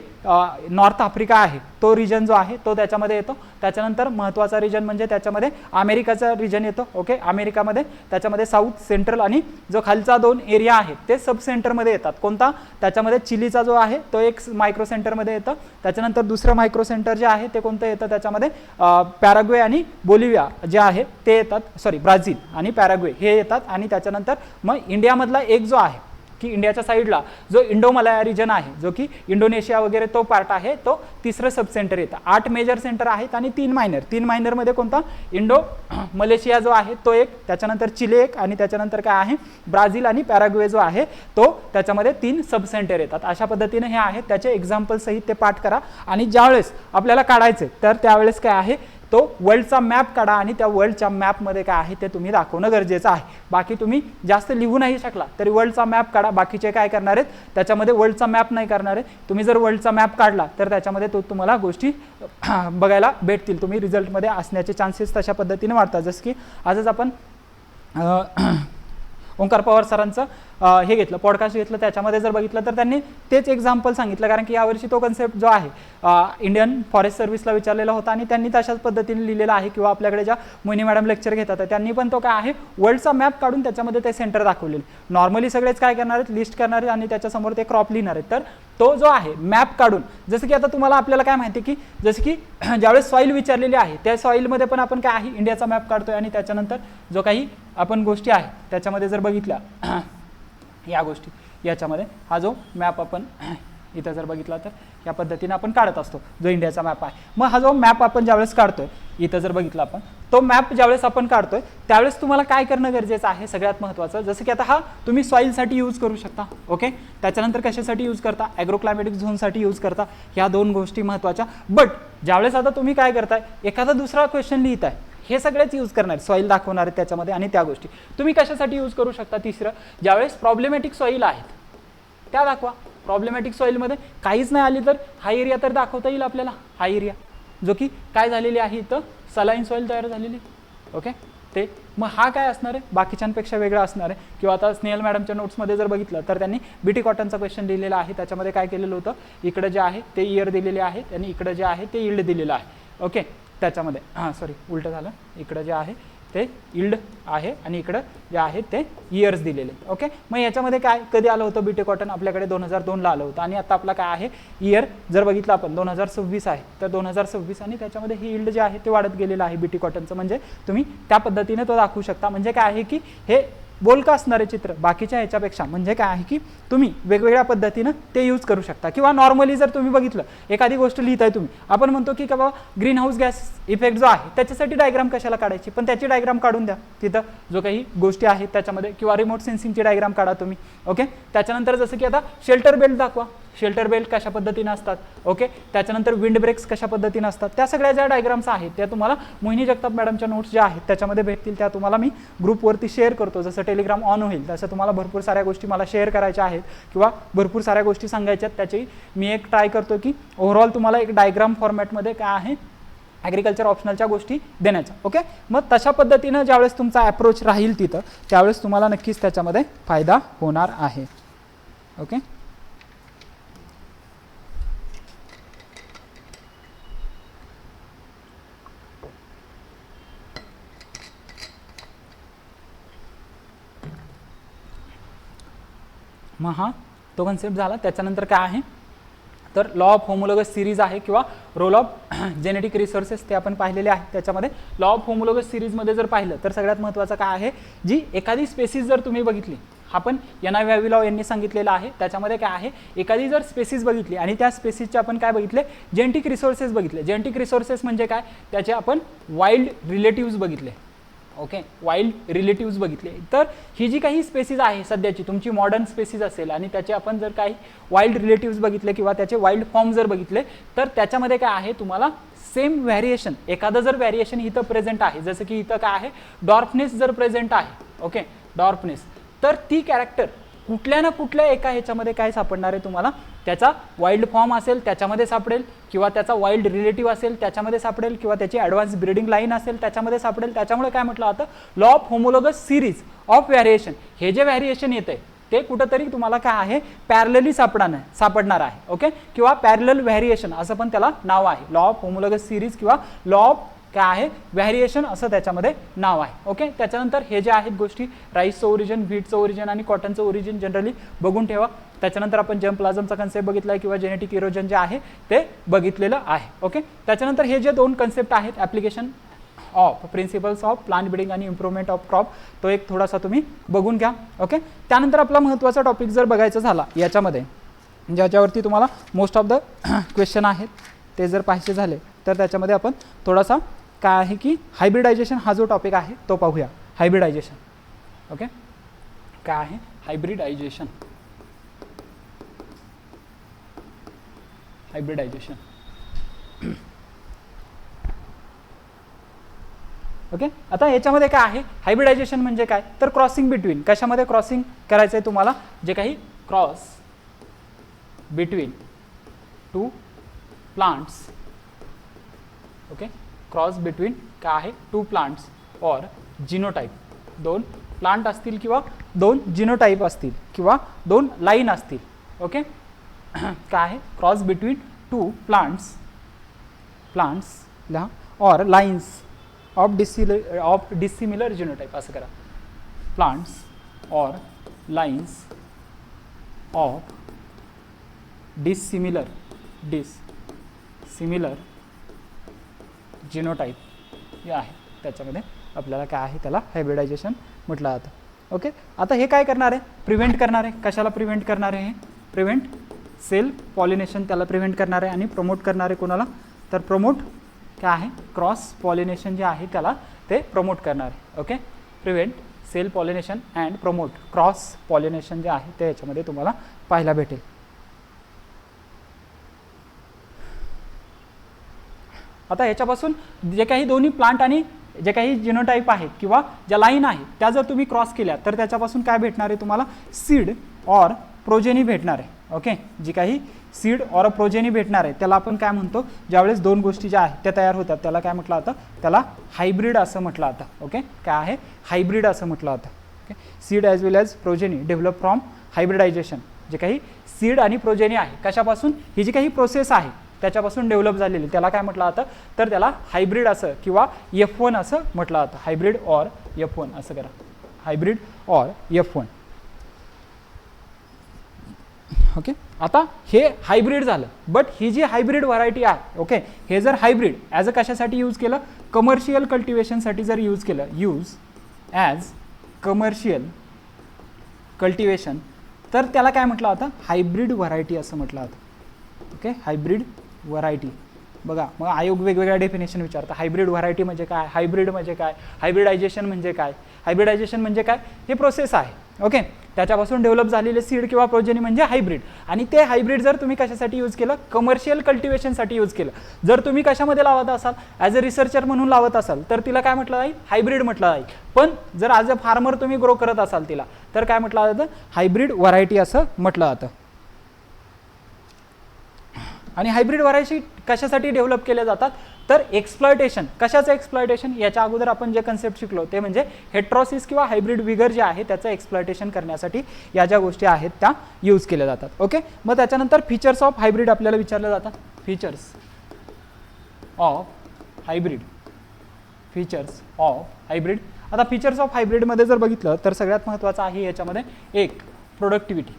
नॉर्थ आफ्रिका आहे तो रिजन जो आहे तो त्याच्यामध्ये येतो. त्याच्यानंतर महत्त्वाचा रिजन म्हणजे त्याच्यामध्ये अमेरिकाचा रिजन येतो. ओके, अमेरिकामध्ये त्याच्यामध्ये साऊथ सेंट्रल आणि जो खालचा 2 एरिया आहेत ते सब सेंटरमध्ये येतात. कोणता, त्याच्यामध्ये चिलीचा जो आहे तो एक मायक्रो सेंटरमध्ये येतं. त्याच्यानंतर दुसरं मायक्रो सेंटर जे आहे ते कोणतं येतं, त्याच्यामध्ये पॅराग्वे आणि बोलिव्हिया जे आहे ते येतात, ब्राझील आणि पॅराग्वे हे येतात. आणि त्याच्यानंतर मग इंडियामधला एक जो आहे की इंडियाच्या साईडला जो इंडो मलाया रिजन आहे, जो की इंडोनेशिया वगैरे तो पार्ट आहे, तो तिसरं सब सेंटर येतं. 8 मेजर सेंटर आहेत आणि 3 मायनर. 3 मायनरमध्ये कोणता? इंडो मलेशिया जो आहे तो एक, त्याच्यानंतर चिले एक, आणि त्याच्यानंतर काय आहे ब्राझील आणि पॅराग्वे जो आहे तो, त्याच्यामध्ये 3 सब सेंटर येतात. अशा पद्धतीने हे आहे. त्याचे एक्झाम्पल सहित ते पाठ करा. आणि ज्यावेळेस आपल्याला काढायचे तर त्यावेळेस काय आहे तो वर्ल्डचा मॅप काढा आणि त्या वर्ल्डच्या मॅपमध्ये काय आहे ते तुम्ही दाखवणं गरजेचं आहे. बाकी तुम्ही जास्त लिहू नाही शकला तरी वर्ल्डचा मॅप काढा. बाकीचे काय करणार आहेत त्याच्यामध्ये वर्ल्डचा मॅप नाही करणार आहे. तुम्ही जर वर्ल्डचा मॅप काढला तर त्याच्यामध्ये तुम्हाला गोष्टी बघायला भेटतील. तुम्ही रिझल्टमध्ये असण्याचे चान्सेस तशा पद्धतीने वाढतात. जसं की आजच आपण ओंकार पवार सरांचं हे घेतलं, पॉडकास्ट घेतलं, त्याच्यामध्ये जर बघितलं तर त्यांनी तेच एक्झाम्पल सांगितलं. कारण की यावर्षी तो कन्सेप्ट जो आहे इंडियन फॉरेस्ट सर्व्हिसला विचारलेला होता आणि त्यांनी तशाच पद्धतीने लिहिलेला आहे. किंवा आपल्याकडे ज्या मोहिनी मॅडम लेक्चर घेतात त्यांनी पण तो काय आहे वर्ल्डचा मॅप काढून त्याच्यामध्ये ते सेंटर दाखवलेले. नॉर्मली सगळेच काय करणार आहेत लिस्ट करणार आहेत आणि त्याच्यासमोर ते क्रॉप लिहिणार आहेत. तर तो जो आहे मॅप काढून, जसं की आता तुम्हाला आपल्याला काय माहिती की जसं की ज्यावेळेस सॉईल विचारलेली आहे त्या सॉईलमध्ये पण आपण काय आहे इंडियाचा मॅप काढतोय आणि त्याच्यानंतर जो काही आपण गोष्टी आहे त्याच्यामध्ये जर बघितल्या या गोष्टी याच्यामध्ये हा जो मॅप आपण इथं जर बघितला तर या पद्धतीने आपण काढत असतो जो इंडियाचा मॅप आहे. मग हा जो मॅप आपण ज्यावेळेस काढतोय इथं जर बघितला आपण तो मॅप ज्यावेळेस आपण काढतोय त्यावेळेस तुम्हाला काय करणं गरजेचं आहे सगळ्यात महत्त्वाचं. जसं की आता हा तुम्ही सॉईलसाठी यूज करू शकता. ओके, त्याच्यानंतर कशासाठी यूज करता ॲग्रोक्लायमॅटिक झोनसाठी यूज करता. ह्या 2 गोष्टी महत्त्वाच्या. बट ज्यावेळेस आता तुम्ही काय करताय एखादा दुसरा क्वेश्चन लिहिताय हे सगळेच यूज करणार, सॉईल दाखवणार आहेत त्याच्यामध्ये आणि त्या गोष्टी तुम्ही कशासाठी यूज करू शकता. तिसरं ज्यावेळेस प्रॉब्लेमॅटिक सॉईल आहेत त्या दाखवा. प्रॉब्लेमॅटिक सॉईलमध्ये काहीच नाही आली तर हा एरिया तर दाखवता येईल आपल्याला. हा एरिया जो की काय झालेली आहे इथं सलाईन सॉईल तयार झालेली. ओके, ते मग हा काय असणार आहे बाकीच्यांपेक्षा वेगळा असणार आहे. किंवा आता स्नेहल मॅडमच्या नोट्समध्ये जर बघितलं तर त्यांनी बीटी कॉटनचा क्वेश्चन लिहिलेला आहे. त्याच्यामध्ये काय केलेलं होतं इकडे जे आहे ते इयर दिलेले आहे आणि इकडे जे आहे ते यील्ड दिलेलं आहे. ओके, त्याच्यामध्ये सॉरी उलटं झालं, इकडं जे आहे ते यील्ड आहे आणि इकडं जे आहे ते इयर्स दिलेले. ओके, मग याच्यामध्ये काय कधी आलं होतं बीटी कॉटन आपल्याकडे 2002ला आलं होतं आणि आता आपला काय आहे इयर जर बघितलं आपण 2026 आहे तर 2026 आणि त्याच्यामध्ये हे यील्ड जे आहे ते वाढत गेलेलं आहे बीटी कॉटनचं. म्हणजे तुम्ही त्या पद्धतीने तो दाखवू शकता. म्हणजे काय आहे की हे बोलका असणारे चित्र बाकीच्या ह्याच्यापेक्षा म्हणजे काय आहे की तुम्ही वेगवेगळ्या पद्धतीनं ते यूज करू शकता. किंवा नॉर्मली जर तुम्ही बघितलं एखादी गोष्ट लिहिताय तुम्ही, आपण म्हणतो की बाबा ग्रीन हाऊस गॅस इफेक्ट जो आहे त्याच्यासाठी डायग्राम कशाला काढायची, पण त्याची डायग्राम काढून द्या तिथं जो काही गोष्टी आहेत त्याच्यामध्ये. किंवा रिमोट सेन्सिंगची डायग्राम काढा तुम्ही. ओके, त्याच्यानंतर जसं की आता शेल्टर बेल्ट दाखवा. शेल्टर बेल्ट कशा पद्धतीने असतात. ओके, त्याच्यानंतर विंड ब्रेक्स कशा पद्धतीने असतात. त्या सगळ्या ज्या डायग्राम्स आहेत त्या तुम्हाला मोहिनी जगताप मॅडमच्या नोट्स ज्या आहेत त्याच्यामध्ये भेटतील. त्या तुम्हाला मी ग्रुपवरती शेअर करतो. जसं टेलिग्राम ऑन होईल तसं तुम्हाला भरपूर साऱ्या गोष्टी मला शेअर करायच्या आहेत किंवा भरपूर साऱ्या गोष्टी सांगायच्या आहेत. त्याची मी एक ट्राय करतो की ओव्हरऑल तुम्हाला एक डायग्राम फॉर्मॅटमध्ये काय आहे ॲग्रिकल्चर ऑप्शनलच्या गोष्टी देण्याच्या. ओके, मग तशा पद्धतीनं ज्यावेळेस तुमचा ॲप्रोच राहील तिथं त्यावेळेस तुम्हाला नक्कीच त्याच्यामध्ये फायदा होणार आहे. ओके, मग हा तो कन्सेप्ट झाला. त्याच्यानंतर काय आहे तर लॉ ऑफ होमोलोगस सिरीज आहे किंवा रोल ऑफ जेनेटिक रिसोर्सेस ते आपण पाहिलेले आहे. त्याच्यामध्ये लॉ ऑफ होमोलोगस सिरीजमध्ये जर पाहिलं तर सगळ्यात महत्त्वाचं काय आहे जी एखादी स्पेसिस जर तुम्ही बघितली, हा पण NIVAVILAW यांनी सांगितलेलं आहे. त्याच्यामध्ये काय आहे एखादी जर स्पेसिस बघितली आणि त्या स्पेसिसचे आपण काय बघितले जेनेटिक रिसोर्सेस बघितले. जेनेटिक रिसोर्सेस म्हणजे काय त्याचे आपण वाईल्ड रिलेटिव्स बघितले. ओके, वाईल्ड रिलेटिव्स बघितले. तर ही जी काही स्पेसिस आहे सध्याची तुमची मॉडर्न स्पेसिस असेल आणि त्याचे आपण जर काही वाईल्ड रिलेटिव्स बघितले किंवा त्याचे वाईल्ड फॉर्म जर बघितले तर त्याच्यामध्ये काय आहे तुम्हाला सेम व्हॅरिएशन एखादं जर व्हॅरिएशन इथं प्रेझेंट आहे जसं की इथं काय आहे डॉर्फनेस जर प्रेझेंट आहे. ओके, डॉर्फनेस तर ती कॅरेक्टर कुठल्या ना कुठल्या एका ह्याच्यामध्ये काय सापडणार आहे तुम्हाला त्याचा वाईल्ड फॉर्म असेल त्याच्यामध्ये सापडेल किंवा त्याचा वाईल्ड रिलेटिव्ह असेल त्याच्यामध्ये सापडेल किंवा त्याची ॲडव्हान्स ब्रीडिंग लाईन असेल त्याच्यामध्ये सापडेल. त्याच्यामुळे काय म्हटलं आता law of homologous series of variation हे जे व्हॅरिएशन येतं आहे ते कुठंतरी तुम्हाला काय आहे पॅरलली सापडणार आहे. ओके, किंवा पॅरलल व्हॅरिएशन असं पण त्याला नाव आहे. लॉ ऑफ होमोलोगस सिरीज किंवा लॉ ऑफ काय आहे व्हॅरिएशन असं त्याच्यामध्ये नाव आहे. ओके, त्याच्यानंतर हे जे आहेत गोष्टी राईसचं ओरिजिन, व्हीटचं ओरिजिन आणि कॉटनचं ओरिजिन जनरली बघून ठेवा. त्याच्यानंतर आपण जर्मप्लाझमचा कन्सेप्ट बघितला आहे किंवा जेनेटिक इरोजन जे आहे ते बघितलेलं आहे. ओके, त्याच्यानंतर हे जे 2 कन्सेप्ट आहेत application of principles of plant breeding आणि इम्प्रूव्हमेंट ऑफ क्रॉप, तो एक थोडासा तुम्ही बघून घ्या. ओके, त्यानंतर आपला महत्त्वाचा टॉपिक जर बघायचा झाला याच्यामध्ये, ज्याच्यावरती तुम्हाला मोस्ट ऑफ द क्वेश्चन आहेत ते जर पाहायचे झाले तर त्याच्यामध्ये आपण थोडासा काय आहे की हायब्रिडायझेशन हा जो टॉपिक आहे तो पाहूया. हायब्रिडायझेशन, ओके, काय आहे हायब्रिडायझेशन. Hybridisation, okay. आता याच्यामध्ये काय आहे, हायब्रिडायझेशन म्हणजे काय तर क्रॉसिंग बिटवीन, कशामध्ये क्रॉसिंग करायचं आहे तुम्हाला, जे काही cross between to plants, okay, cross between काय आहे टू प्लांट्स और जिनोटाइप, दोन प्लांट असतील किंवा दोन जिनोटाइप असतील किंवा दोन लाईन असतील. ओके, काय आहे क्रॉस बिटवीन टू प्लांट्स लिहा और लाइन्स ऑफ डिसिमिलर जिनोटाइप, असं करा, प्लांट्स और लाइन्स ऑफ डिसिमिलर जिनोटाइप हे आहे. त्याच्यामध्ये आपल्याला काय आहे त्याला हायब्रिडायझेशन म्हटलं जातं. ओके, आता हे काय करणार आहे, प्रिव्हेंट करणार आहे. कशाला प्रिव्हेंट करणार आहे, प्रिव्हेंट सेल्फ पॉलिनेशन, त्याला प्रिव्हेंट करणार आहे. आणि प्रमोट करणार आहे कोणाला, तर प्रमोट काय आहे क्रॉस पॉलिनेशन जे आहे त्याला ते प्रमोट करणार आहे. Okay, prevent self pollination and promote cross pollination जे आहे ते याच्यामध्ये तुम्हाला पाहायला भेटेल. आता याच्यापासून जे काही दोन्ही प्लांट आणि जे काही जिनोटाइप आहेत किंवा ज्या लाईन आहेत त्या जर तुम्ही क्रॉस केल्या तर त्याच्यापासून काय भेटणार आहे तुम्हाला, सीड और प्रोजेनी भेटणार आहे. ओके, जी काही सीड और प्रोजेनी भेटणार आहे त्याला आपण काय म्हणतो, ज्यावेळेस दोन गोष्टी ज्या आहेत त्या तयार होतात त्याला काय म्हटलं जातं, त्याला हायब्रिड असं म्हटलं जातं. ओके, काय आहे हायब्रिड असं म्हटलं जातं. Okay, seed as well as progeny develop from hybridisation, जे काही सीड आणि प्रोजेनी आहे कशापासून, ही जी काही प्रोसेस आहे त्याच्यापासून डेव्हलप झालेली त्याला काय म्हटलं जातं, तर त्याला हायब्रिड असं किंवा F1 असं म्हटलं जातं. हायब्रिड और F1 असं करा, हायब्रिड और F1. ओके, आता हे हायब्रिड झालं, बट ही जी हायब्रिड व्हरायटी आहे, ओके, हे जर हायब्रिड ॲज अ कशासाठी यूज केलं, कमर्शियल कल्टिवेशनसाठी जर यूज केलं, यूज ॲज कमर्शियल कल्टिवेशन, तर त्याला काय म्हटलं जातं, हायब्रिड व्हरायटी असं म्हटलं जातं. Okay, hybrid variety. बघा मग आयोग वेगवेगळ्या डेफिनेशन विचारतं, हायब्रिड व्हरायटी म्हणजे काय, हायब्रिड म्हणजे काय, हायब्रिडायझेशन म्हणजे काय. हायब्रिडायझेशन म्हणजे काय, हे प्रोसेस आहे. ओके, त्याच्यापासून डेव्हलप झालेले सीड किंवा प्रोजेनी म्हणजे हायब्रिड. आणि ते हायब्रिड जर तुम्ही कशासाठी यूज केलं, कमर्शियल कल्टिवेशनसाठी यूज केलं. जर तुम्ही कशामध्ये लावत असाल, ॲज अ रिसर्चर म्हणून लावत असाल तर तिला काय म्हटलं जाईल, हायब्रिड म्हटलं जाईल. पण जर ॲज अ फार्मर तुम्ही ग्रो करत असाल तिला, तर काय म्हटलं जातं, हायब्रिड व्हरायटी असं म्हटलं जातं. आणि हायब्रिड व्हरायटी कशासाठी डेव्हलप केल्या जातात, तर एक्सप्लॉयटेशन. कशाचं एक्सप्लॉयटेशन, याच्या अगोदर आपण जे कन्सेप्ट शिकलो ते म्हणजे हेट्रॉसिस किंवा हायब्रिड विगर जे आहे त्याचं एक्सप्लॉयटेशन करण्यासाठी या ज्या गोष्टी आहेत त्या यूज केल्या जातात. ओके, मग त्याच्यानंतर फीचर्स ऑफ हायब्रिड आपल्याला विचारले जातात. Features of hybrid, features of hybrid. आता फीचर्स ऑफ हायब्रिडमध्ये जर बघितलं तर सगळ्यात महत्त्वाचं आहे याच्यामध्ये एक प्रोडक्टिव्हिटी.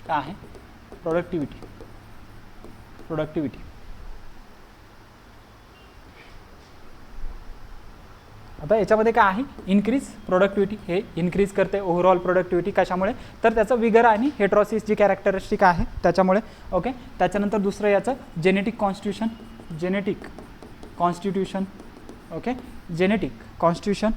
काय आहे प्रोडक्टिव्हिटी, प्रोडक्टिव्हिटी. आता याच्यामध्ये काय आहे, इन्क्रीज प्रोडक्टिव्हिटी, हे इन्क्रीज करते ओव्हरऑल प्रोडक्टिव्हिटी. कशामुळे, तर त्याचं विगर आणि हेट्रॉसिस जी कॅरेक्टरिस्टिक आहे त्याच्यामुळे. ओके, त्याच्यानंतर दुसरं याचं genetic constitution, genetic constitution. Okay, genetic constitution.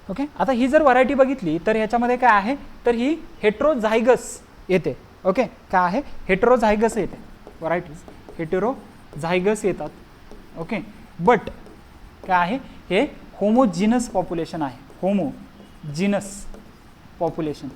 Okay, आता ही जर व्हरायटी बघितली तर ह्याच्यामध्ये काय आहे, तर ही हेट्रोझायगस येते. ओके, काय आहे हेट्रोझायगस येते, व्हरायटीज हेटेरोझायगस येतात. ओके, बट काय आहे, हे होमोजिनस पॉप्युलेशन आहे, homogeneous population,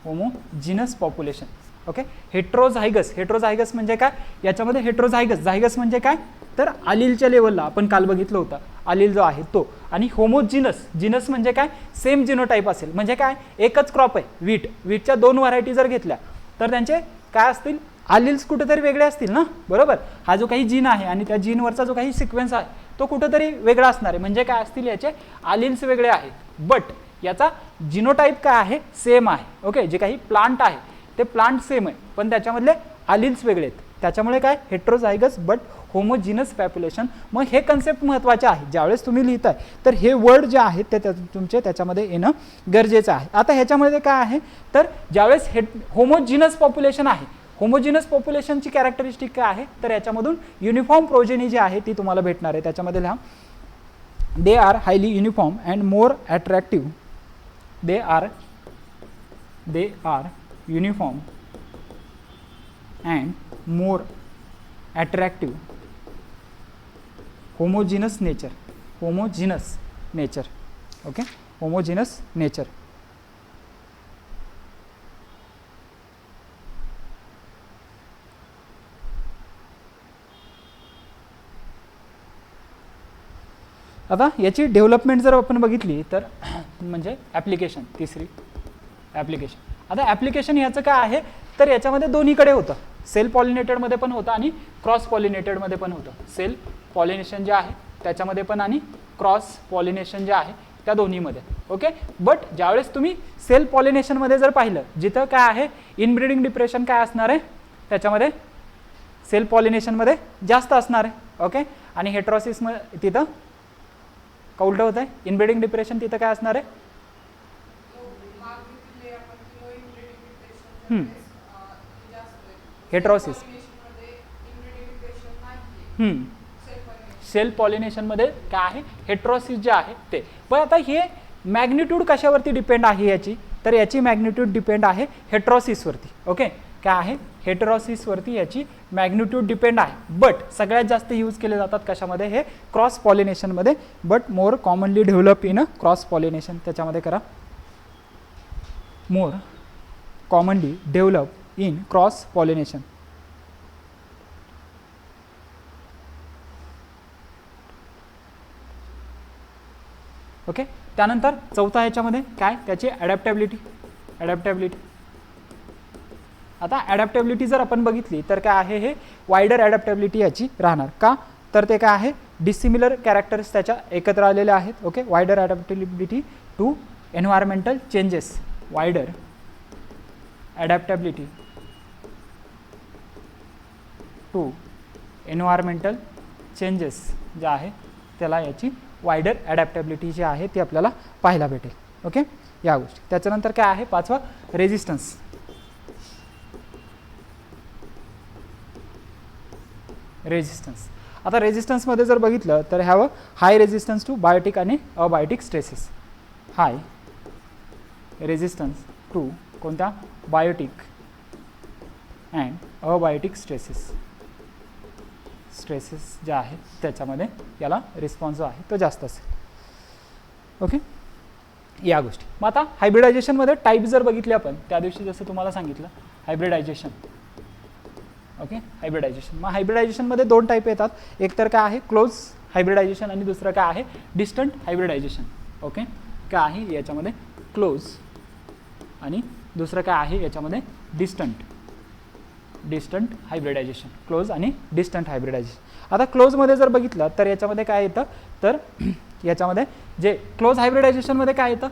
homogeneous population. Okay, heterozygous, heterozygous म्हणजे काय, याच्यामध्ये हेट्रोझायगस, झायगस म्हणजे काय, तर अलीलच्या लेवलला आपण काल बघितलं होतं अलील जो आहे तो. आणि होमोजिनस, जिनस म्हणजे काय, सेम जिनोटाइप असेल, म्हणजे काय एकच क्रॉप आहे, वीट, वीटच्या दोन व्हरायटी जर घेतल्या तर त्यांचे काय असतील, अलील्स कुठेतरी वेगळे असतील ना, बरोबर. हा जो काही जीन आहे आणि त्या जीनवरचा जो काही सिक्वेन्स आहे तो कुठेतरी वेगळा असणार आहे, म्हणजे काय असतील याचे अलील्स वेगळे आहेत, बट याचा जिनोटाइप काय आहे, सेम आहे. ओके, जे काही प्लांट आहे ते प्लांट सेम आहे पण त्याच्यामधले आलील्स वेगळे आहेत, त्याच्यामुळे काय हेट्रोझायगस बट होमोजिनस पॉप्युलेशन. मग हे कन्सेप्ट महत्त्वाचे आहे ज्यावेळेस तुम्ही लिहिताय तर हे वर्ड जे आहेत ते तुमचे त्याच्यामध्ये येणं गरजेचं आहे. आता ह्याच्यामध्ये काय आहे तर ज्यावेळेस होमोजिनस पॉप्युलेशन आहे, होमोजिनस पॉप्युलेशनची कॅरेक्टरिस्टिक काय आहे तर याच्यामधून युनिफॉर्म प्रोजेनी जी आहे ती तुम्हाला भेटणार आहे. त्याच्यामध्ये लिहा they are highly uniform and more attractive. They are uniform and more attractive. Homogeneous nature, homogeneous nature. Okay, homogeneous nature. आता याची डेव्हलपमेंट जर आपण बघितली तर म्हणजे ॲप्लिकेशन, तिसरी ॲप्लिकेशन. आता ॲप्लिकेशन याचं काय आहे तर याच्यामध्ये दोन्हीकडे होतं, सेल्फ पॉलिनेटेडमध्ये पण होतं आणि क्रॉस पॉलिनेटेडमध्ये पण होतं. सेल्फ पॉलिनेशन जे आहे त्याच्यामध्ये पण आणि क्रॉस पॉलिनेशन जे आहे त्या दोन्हीमध्ये. ओके, बट ज्यावेळेस तुम्ही सेल्फ पॉलिनेशनमध्ये जर पाहिलं जिथं काय आहे इनब्रीडिंग डिप्रेशन काय असणार आहे त्याच्यामध्ये सेल्फ पॉलिनेशनमध्ये जास्त असणार आहे. ओके, आणि हेट्रोसिसमध्ये तिथं का उलटं होत आहे, इनब्रीडिंग डिप्रेशन तिथं काय असणार आहे हेट्रोसिस. सेल्फ पॉलिनेशनमध्ये काय आहे हेट्रोसिस जे आहे ते. पण आता हे मॅग्निट्यूड कशावरती डिपेंड आहे याची तर याची मॅग्निट्यूड डिपेंड आहे हेट्रोसिसवरती. ओके, काय आहे हेट्रोसिसवरती याची मॅग्निट्यूड डिपेंड आहे. बट सगळ्यात जास्त यूज केले जातात कशामध्ये हे क्रॉस पॉलिनेशनमध्ये, but more commonly develop in cross pollination. त्याच्यामध्ये करा more commonly develop in cross pollination. Okay, त्यानंतर चौथा याच्यामध्ये काय त्याची ॲडॅप्टॅबिलिटी. ॲडॅप्टॅबिलिटी. आता ॲडॅप्टॅबिलिटी जर आपण बघितली तर काय आहे हे वायडर ॲडॅप्टॅबिलिटी याची राहणार. का तर ते काय आहे डिसिमिलर कॅरेक्टर्स त्याच्या एकत्र आलेले आहेत. Okay, wider adaptability to environmental changes. Wider adaptability to environmental changes जे आहे त्याला याची वायडर ॲडॅप्टॅबिलिटी जी आहे ती आपल्याला पाहायला भेटेल. ओके, या गोष्टी. त्याच्यानंतर काय आहे पाचवा रेजिस्टन्स. रेजिस्टन्स. आता रेजिस्टन्समध्ये जर बघितलं तर have high resistance to biotic आणि abiotic stresses. High resistance to कोणत्या biotic and abiotic stresses. Stresses जे आहेत त्याच्यामध्ये याला रिस्पॉन्स जो आहे तो जास्त असेल. ओके, या गोष्टी. मग आता हायब्रिडायझेशनमध्ये टाईप जर बघितले आपण त्या दिवशी जसं तुम्हाला सांगितलं हायब्रिडायझेशन. Okay, hybridisation. मग हायब्रिडायझेशनमध्ये दोन टाईप येतात, एक तर काय आहे क्लोज हायब्रिडायझेशन आणि दुसरं काय आहे डिस्टंट हायब्रिडायझेशन. ओके, काय आहे याच्यामध्ये क्लोज आणि दुसरं काय आहे याच्यामध्ये डिस्टंट. Distant hybridisation. क्लोज आणि डिस्टंट हायब्रिडायझेशन. आता क्लोजमध्ये जर बघितलं तर याच्यामध्ये काय येतं तर याच्यामध्ये जे क्लोज हायब्रिडायझेशनमध्ये काय येतं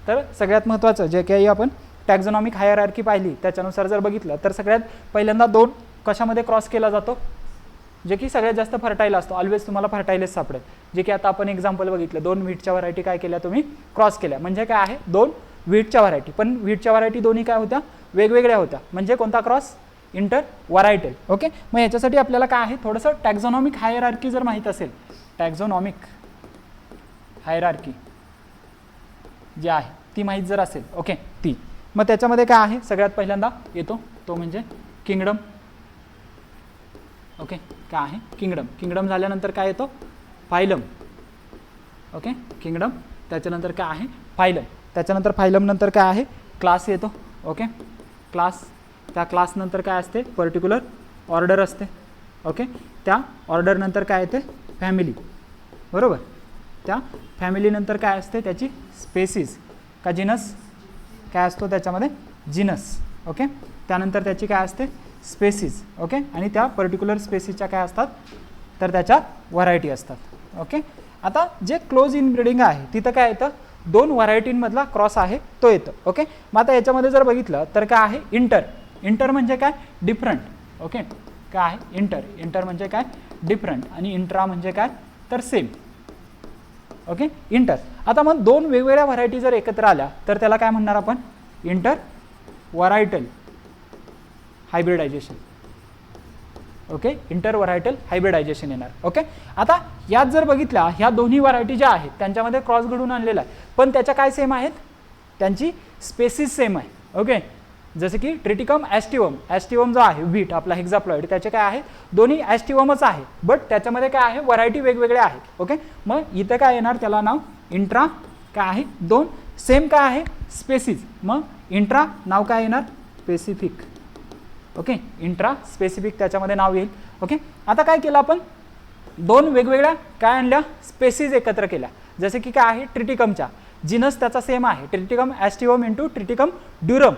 तर सगळ्यात महत्त्वाचं जे काही आपण टॅक्झॉनॉमिक हायरार्की पाहिली त्याच्यानुसार जर बघितलं तर सगळ्यात पहिल्यांदा दोन कशामध्ये क्रॉस केला जातो जे की सगळ्यात जास्त फर्टाईल असतो. ऑलवेज तुम्हाला फर्टाईलच सापडेल. जे की आता आपण एक्झाम्पल बघितलं, दोन व्हीटच्या व्हरायटी काय केल्या तुम्ही क्रॉस केल्या म्हणजे काय आहे दोन व्हीटच्या व्हरायटी. पण व्हीटच्या व्हरायटी दोन्ही काय होत्या वेगवेगळ्या होत्या म्हणजे कोणता क्रॉस इंटर व्हरायटल. ओके, मग याच्यासाठी आपल्याला काय आहे थोडंसं टॅक्झॉनॉमिक हायरार्की जर माहीत असेल, टॅक्झॉनॉमिक हायरार्की जी आहे ती माहीत जर असेल ओके ती, मग त्याच्यामध्ये काय आहे सगळ्यात पहिल्यांदा येतो तो म्हणजे किंगडम. ओके, काय आहे किंगडम. किंगडम झाल्यानंतर काय येतो फायलम. Okay, kingdom. त्याच्यानंतर काय आहे फायलम. त्याच्यानंतर फायलम नंतर काय आहे क्लास येतो. Okay, class. त्या क्लासनंतर काय असते पर्टिक्युलर ऑर्डर असते. ओके, त्या ऑर्डरनंतर काय येते फॅमिली. बरोबर, त्या फॅमिलीनंतर काय असते त्याची स्पेसीज का जिनस काय असतो त्याच्यामध्ये जिनस. ओके, त्यानंतर त्याची काय असते स्पेसीज. ओके, आणि त्या पर्टिक्युलर स्पेसीजच्या काय असतात तर त्याच्या व्हरायटी असतात. ओके, आता जे क्लोज इनब्रीडिंग आहे तिथं काय येतं दोन व्हरायटींमधला क्रॉस आहे तो येतो. ओके, मग आता याच्यामध्ये जर बघितलं तर काय आहे इंटर इंटर म्हणजे काय, डिफरंट. ओके, काय आहे इंटर, इंटर म्हणजे काय, डिफरंट. आणि इंट्रा म्हणजे काय, तर सेम. Okay, inter. आता मग दोन वेगवेगळ्या व्हरायटी जर एकत्र आल्या तर त्याला काय म्हणणार आपण, inter varietal hybridization. Okay, inter varietal hybridization येणार. ओके, आता यात जर बघितल्या ह्या दोन्ही व्हरायटी ज्या आहेत त्यांच्यामध्ये क्रॉस घडून आणलेला आहे, पण त्याच्या काय सेम आहेत, त्यांची स्पेसिस सेम आहे. ओके, जसं की ट्रिटिकम ॲस्टिवम, ॲस्टिवम जो आहे व्हीट आपला हेक्झाप्लॉइड, त्याचे काय आहे, दोन्ही ॲस्टिवमच आहे, बट त्याच्यामध्ये काय आहे, व्हरायटी वेगवेगळ्या आहेत. ओके, मग इथं काय येणार, त्याला नाव इंट्रा काय आहे, दोन सेम काय आहे, स्पेसिस, मग इंट्रा नाव काय येणार, स्पेसिफिक. ओके, इंट्रा स्पेसिफिक त्याच्यामध्ये नाव येईल. ओके, आता काय केलं आपण, दोन वेगवेगळ्या काय आणल्या, स्पेसिस एकत्र केल्या. जसे की काय आहे, ट्रिटिकमच्या जिनस त्याचा सेम आहे, Triticum aestivum into Triticum ड्युरम.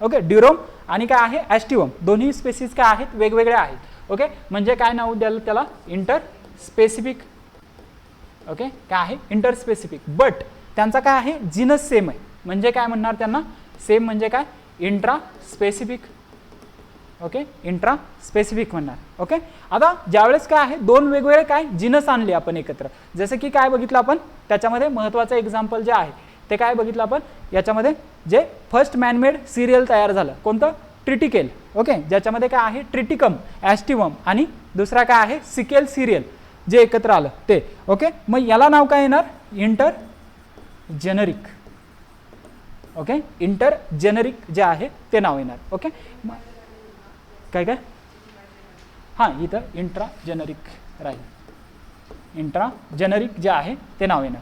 Okay, ड्युरम आणि काय आहे, ॲस्टिवम, दोन्ही स्पेसिस काय आहेत, वेगवेगळ्या आहेत. ओके, म्हणजे काय नाव द्याल त्याला, इंटर स्पेसिफिक. ओके, काय आहे, इंटर स्पेसिफिक, बट त्यांचा काय आहे, जिनस सेम आहे, म्हणजे काय म्हणणार त्यांना, सेम म्हणजे काय, intra specific. Okay, intra specific म्हणणार. ओके, आता ज्यावेळेस काय आहे, दोन वेगवेगळे काय जिनस आणले आपण एकत्र, जसं की काय बघितलं आपण, त्याच्यामध्ये महत्त्वाचं एक्झाम्पल जे आहे ते काय बघितलं आपण, याच्यामध्ये जे फर्स्ट मॅनमेड सिरियल तयार झालं, कोणतं, ट्रिटिकेल. ओके, ज्याच्यामध्ये काय आहे, ट्रिटिकम ॲस्टिवम आणि दुसरा काय आहे, सिकेल सिरियल, जे एकत्र आलं ते. ओके, मग याला नाव काय येणार, inter generic. Okay, inter generic जे आहे ते नाव येणार. ओके, काय काय, हां इथं इंट्रा जेनरिक राहील, इंट्रा जेनरिक जे आहे ते नाव येणार.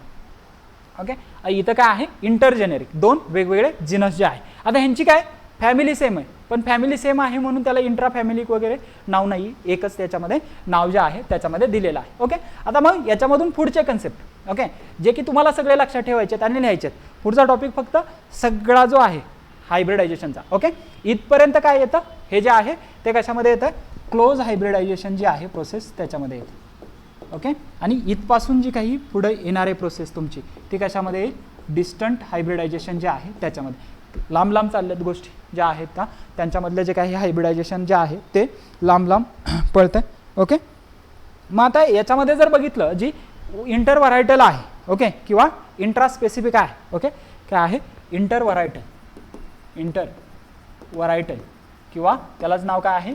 ओके, इथं काय आहे, इंटर जेनेरिक, दोन वेगवेगळे जिनस जे आहे. आता ह्यांची काय फॅमिली सेम आहे, पण फॅमिली सेम आहे म्हणून त्याला इंट्रा फॅमिली वगैरे नाव नाही, एकच त्याच्यामध्ये नाव जे आहे त्याच्यामध्ये दिलेलं आहे. ओके, आता मग याच्यामधून पुढचे कन्सेप्ट, ओके, जे की तुम्हाला सगळे लक्षात ठेवायचे आहेत आणि लिहायचे आहेत. पुढचा टॉपिक फक्त सगळा जो आहे हायब्रिडायझेशनचा. ओके, इथपर्यंत काय येतं, हे जे आहे ते कशामध्ये येतं, क्लोज हायब्रिडायझेशन जी आहे प्रोसेस त्याच्यामध्ये येतं. ओके, आणि इथपासून जी काही पुढे येणारे प्रोसेस तुमची ती कशामध्ये येईल, डिस्टंट हायब्रिडायझेशन जे आहे त्याच्यामध्ये. लांब लांब चालल्यात गोष्टी ज्या आहेत का, त्यांच्यामधले जे काही हायब्रिडायझेशन जे आहे ते लांब लांब पळतं. ओके, मग आता याच्यामध्ये जर बघितलं जी इंटर व्हरायटल आहे, ओके, किंवा इंट्रा स्पेसिफिक आहे. ओके, काय आहे, इंटर व्हरायटल, इंटर व्हरायटल किंवा त्यालाच नाव काय आहे,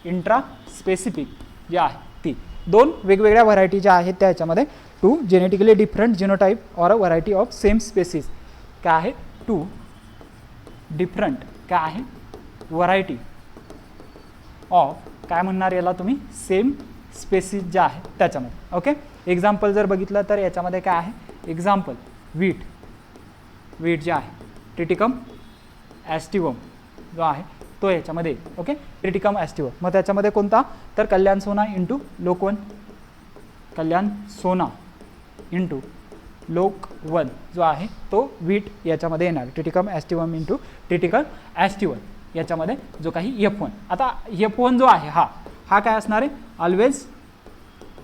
इंट्रा स्पेसिफिक जे आहे ती दोन वेगवेगळ्या व्हरायटी ज्या आहेत त्या याच्यामध्ये, two genetically different genotype or a variety of same species. काय आहे, टू डिफरंट काय आहे, व्हरायटी ऑफ काय म्हणणार याला तुम्ही, सेम स्पेसिस ज्या आहे त्याच्यामध्ये. ओके, एक्झाम्पल जर बघितलं तर याच्यामध्ये काय आहे, एक्झाम्पल व्हीट, व्हीट जे आहे ट्रिटिकम ॲस्टिवम जो आहे तो याच्यामध्ये येईल. ओके, ट्रिटिकम ॲस्टिवम, मग त्याच्यामध्ये कोणता, तर कल्याण सोना इंटू लोकवन, कल्याण सोना इंटू लोकवन जो आहे तो व्हीट याच्यामध्ये येणार, ट्रिटिकम ॲस्टिवम इंटू ट्रिटिकम ॲस्टिवम याच्यामध्ये जो काही F1. आता F1 जो आहे हा काय असणार आहे, ऑलवेज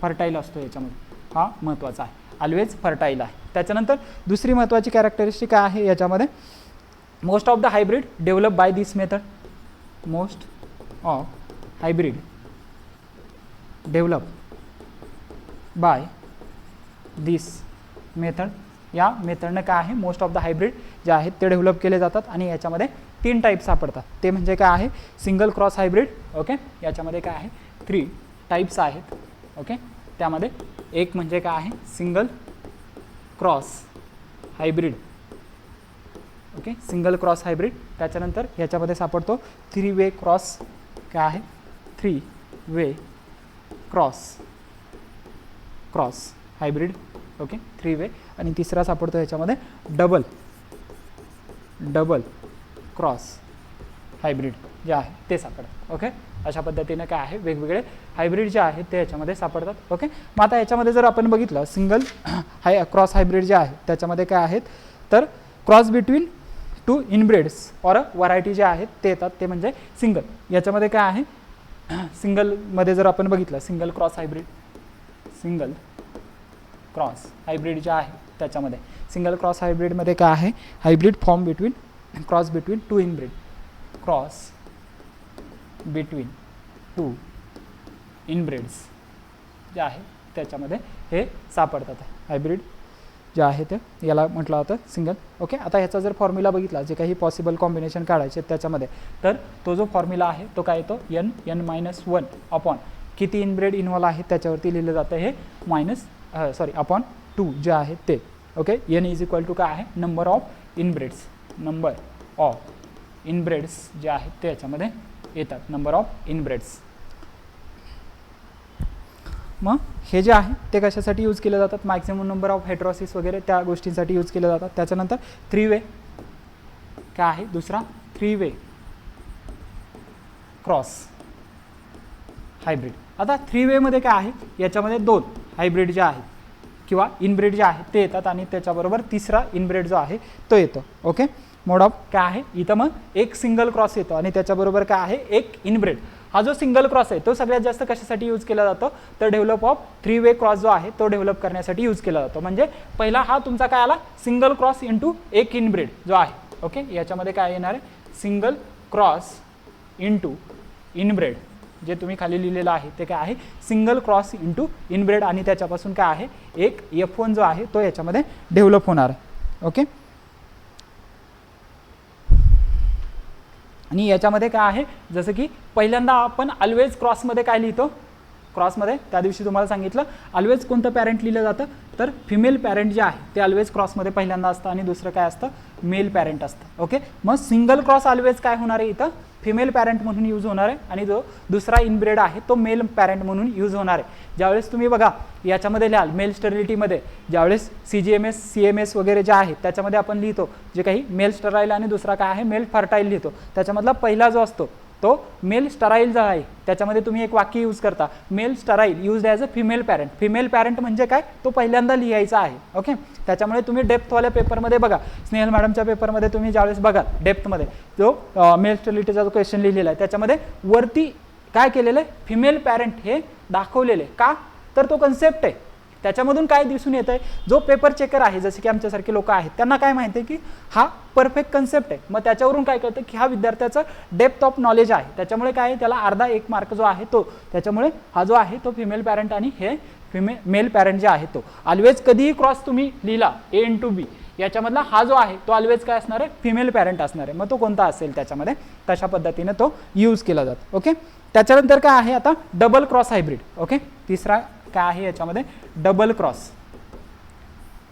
फर्टाईल असतो याच्यामध्ये, हा महत्त्वाचा आहे, ऑलवेज फर्टाईल आहे. त्याच्यानंतर दुसरी महत्त्वाची कॅरेक्टरिस्टिक काय आहे याच्यामध्ये, most of the hybrid develop by this method, most of hybrid develop by this method. या मेथडनं काय आहे, मोस्ट ऑफ द हायब्रिड जे आहेत ते डेव्हलप केले जातात आणि याच्यामध्ये तीन टाईप सापडतात. ते म्हणजे काय आहे, सिंगल क्रॉस हायब्रिड. ओके, याच्यामध्ये काय आहे, 3 टाईप्स आहेत. ओके, त्यामध्ये एक म्हणजे काय आहे, single cross hybrid. Okay, single cross hybrid. त्याच्यानंतर याच्यामध्ये सापडतो 3 वे क्रॉस, काय आहे 3 वे क्रॉस हायब्रिड. ओके, 3 वे. आणि तिसरा सापडतो याच्यामध्ये डबल क्रॉस हायब्रिड जे आहे ते सापडतात. ओके, अशा पद्धतीने काय आहे, वेगवेगळे हायब्रिड जे आहेत ते याच्यामध्ये सापडतात. ओके, मग आता याच्यामध्ये जर आपण बघितलं सिंगल क्रॉस हायब्रिड जे आहे त्याच्यामध्ये काय आहेत, तर cross between 2 inbreds or a variety जे आहेत ते येतात, ते म्हणजे सिंगल. याच्यामध्ये काय आहे, सिंगलमध्ये जर आपण बघितलं single cross hybrid, single cross hybrid जे आहे त्याच्यामध्ये सिंगल क्रॉस हायब्रिडमध्ये काय आहे, hybrid form between cross between 2 inbred, cross between two inbreds जे आहे त्याच्यामध्ये हे सापडतात. हायब्रिड जे आहे ते याला म्हटलं होतं सिंगल. ओके, आता ह्याचा जर फॉर्म्युला बघितला जे काही पॉसिबल कॉम्बिनेशन काढायचे त्याच्यामध्ये, तर तो जो फॉर्म्युला आहे तो काय येतो n-1 अपॉन किती इनब्रेड इन्व्हॉल्व आहे त्याच्यावरती लिहिलं जातं हे अपॉन 2 जे आहे ते. Okay, n is equal to काय आहे number of inbreds, number of inbreds जे आहेत ते याच्यामध्ये येतात, नंबर ऑफ इनब्रेड्स. मग हे जे आहे ते कशासाठी यूज केले जातात, मॅक्झिमम नंबर ऑफ हेट्रोसिस वगैरे त्या गोष्टींसाठी यूज केले जातात. त्याच्यानंतर 3 वे काय आहे दुसरा 3 वे क्रॉस हायब्रिड. आता 3 वेमध्ये काय आहे याच्यामध्ये 2 हायब्रिड जे आहेत किंवा इनब्रेड जे आहेत ते येतात आणि त्याच्याबरोबर तिसरा इनब्रेड जो आहे तो येतो. ओके, मोड ऑफ काय आहे इथं मग एक सिंगल क्रॉस येतो आणि त्याच्याबरोबर काय आहे एक इनब्रेड. हा जो सिंगल क्रॉस आहे तो सगळ्यात जास्त कशासाठी यूज केला जातो, तर डेव्हलप ऑफ 3 वे क्रॉस जो आहे तो डेव्हलप करण्यासाठी यूज केला जातो. म्हणजे पहिला हा तुमचा काय आला सिंगल क्रॉस इंटू एक इनब्रेड जो आहे. ओके, याच्यामध्ये काय येणार आहे सिंगल क्रॉस इंटू इनब्रेड, जे तुम्ही खाली लिहिलेलं आहे ते काय आहे सिंगल क्रॉस इंटू इनब्रेड आणि त्याच्यापासून काय आहे एक F1 जो आहे तो याच्यामध्ये डेव्हलप होणार आहे. ओके, आणि याच्यामध्ये काय आहे जसं की पहिल्यांदा आपण ऑलवेज क्रॉसमध्ये काय लिहितो, क्रॉसमध्ये त्या दिवशी तुम्हाला सांगितलं ऑलवेज कोणतं पॅरेंट लिहिलं जातं, तर फिमेल पॅरेंट जे आहे ते ऑलवेज क्रॉसमध्ये पहिल्यांदा असतं आणि दुसरं काय असतं मेल पॅरेंट असतं. ओके, मग सिंगल क्रॉस ऑलवेज काय होणार आहे इथं फिमेल पॅरेंट म्हणून यूज होणार आहे आणि जो दुसरा इनब्रेड आहे तो मेल पॅरेंट म्हणून यूज होणार आहे. ज्यावेळेस तुम्ही बघा याच्यामध्ये लिहाल मेल स्टरिलिटीमध्ये ज्यावेळेस CGMS CMS वगैरे जे आहेत त्याच्यामध्ये आपण लिहितो जे काही मेल स्टराईल आणि दुसरा काय आहे मेल फर्टाईल लिहितो, त्याच्यामधला पहिला जो असतो तो मेल स्टराईल जो आहे त्याच्यामध्ये तुम्ही एक वाक्य यूज करता male sterile use as a female parent. Female parent म्हणजे काय तो पहिल्यांदा लिहायचा आहे. ओके, त्याच्यामुळे तुम्ही डेप्थवाल्या पेपरमध्ये बघा स्नेहल मॅडमच्या पेपरमध्ये तुम्ही ज्यावेळेस बघा डेप्थमध्ये जो मेल स्टरिलिटीचा जो क्वेश्चन लिहिलेला आहे त्याच्यामध्ये वरती काय केलेलं आहे फिमेल पॅरेंट हे दाखवलेले का, तर तो कन्सेप्ट आहे. त्याच्यामधून काय दिसून येतं आहे जो पेपर चेकर आहे जसे की आमच्यासारखे लोक आहेत त्यांना काय माहिती आहे की हा परफेक्ट कन्सेप्ट आहे. मग त्याच्यावरून काय कळतं की हा विद्यार्थ्याचा डेप्थ ऑफ नॉलेज आहे, त्याच्यामुळे काय त्याला अर्धा 1 मार्क जो आहे तो, त्याच्यामुळे हा जो आहे तो फिमेल पॅरेंट आणि हे मेल पॅरेंट जे आहे तो ऑलवेज कधीही क्रॉस तुम्ही लिहिला A × B याच्यामधला हा जो आहे तो ऑलवेज काय असणार आहे फिमेल पॅरेंट असणार आहे. मग तो कोणता असेल त्याच्यामध्ये तशा पद्धतीने तो यूज केला जातो. ओके, त्याच्यानंतर काय आहे आता डबल क्रॉस हायब्रिड. ओके, तिसरा काय आहे याच्यामध्ये डबल क्रॉस,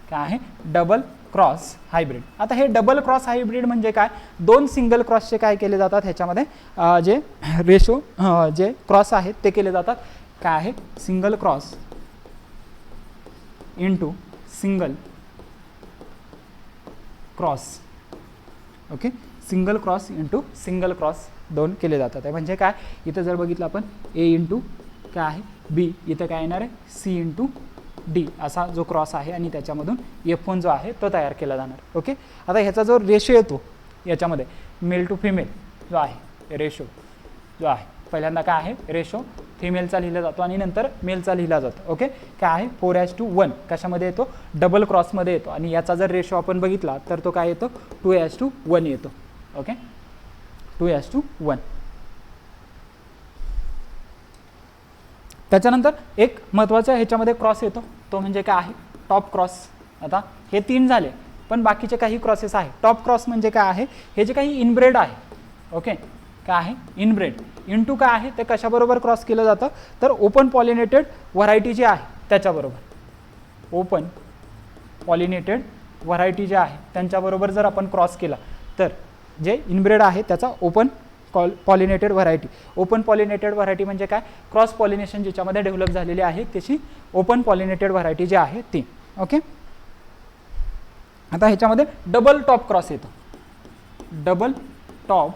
काय आहे डबल क्रॉस हायब्रिड. आता हे डबल क्रॉस हायब्रिड म्हणजे काय, 2 सिंगल क्रॉसचे काय केले जातात ह्याच्यामध्ये जे रेशो जे क्रॉस आहेत ते केले जातात. काय आहे single cross into single cross. Okay, single cross into single cross 2 केले जातात. म्हणजे काय इथं जर बघितलं आपण A × काय आहे B, इथं काय येणार आहे C × D असा जो क्रॉस आहे आणि त्याच्यामधून F1 जो आहे तो तयार केला जाणार. ओके, आता ह्याचा जो रेशो येतो याच्यामध्ये मेल टू फिमेल जो आहे रेशो जो आहे पहिल्यांदा काय आहे रेशो फिमेलचा लिहिला जातो आणि नंतर मेलचा लिहिला जातो. ओके, काय आहे 4:1 कशामध्ये येतो डबल क्रॉसमध्ये येतो आणि याचा जर रेशो आपण बघितला तर तो काय येतो 2:1 येतो. ओके, 2:1. त्याच्यानंतर एक महत्त्वाचा ह्याच्यामध्ये क्रॉस येतो तो म्हणजे काय आहे टॉप क्रॉस. आता हे 3 झाले पण बाकीचे काही क्रॉसेस आहे. टॉप क्रॉस म्हणजे काय आहे हे जे काही इनब्रेड आहे. ओके, काय आहे इनब्रेड इंटू काय आहे ते कशाबरोबर क्रॉस केलं जातं तर ओपन पॉलिनेटेड व्हरायटी जी आहे त्याच्याबरोबर, ओपन पॉलिनेटेड व्हरायटी जे आहे त्यांच्याबरोबर जर आपण क्रॉस केला तर जे इनब्रेड आहे त्याचा open pollinated variety. Open pollinated variety म्हणजे काय क्रॉस पॉलिनेशन ज्याच्यामध्ये डेव्हलप झालेली आहे त्याची ओपन पॉलिनेटेड व्हरायटी जी आहे ती. ओके, आता ह्याच्यामध्ये डबल टॉप क्रॉस येतो, डबल टॉप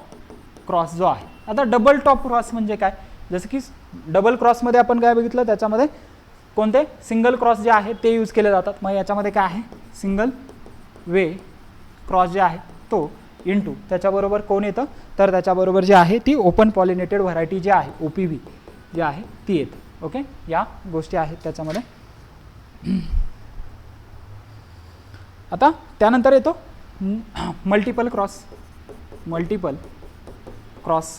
क्रॉस जो आहे. आता डबल टॉप क्रॉस म्हणजे काय, जसं की डबल क्रॉसमध्ये आपण काय बघितलं त्याच्यामध्ये कोणते सिंगल क्रॉस जे आहे ते यूज केले जातात. मग याच्यामध्ये काय आहे सिंगल वे क्रॉस जे आहे तो इंटू त्याच्याबरोबर कोण येतं तर त्याच्याबरोबर जे आहे ती ओपन पॉलिनेटेड व्हरायटी जी आहे OPV जी आहे ती येते. ओके, या गोष्टी आहेत त्याच्यामध्ये. आता त्यानंतर येतो मल्टिपल क्रॉस. मल्टिपल क्रॉस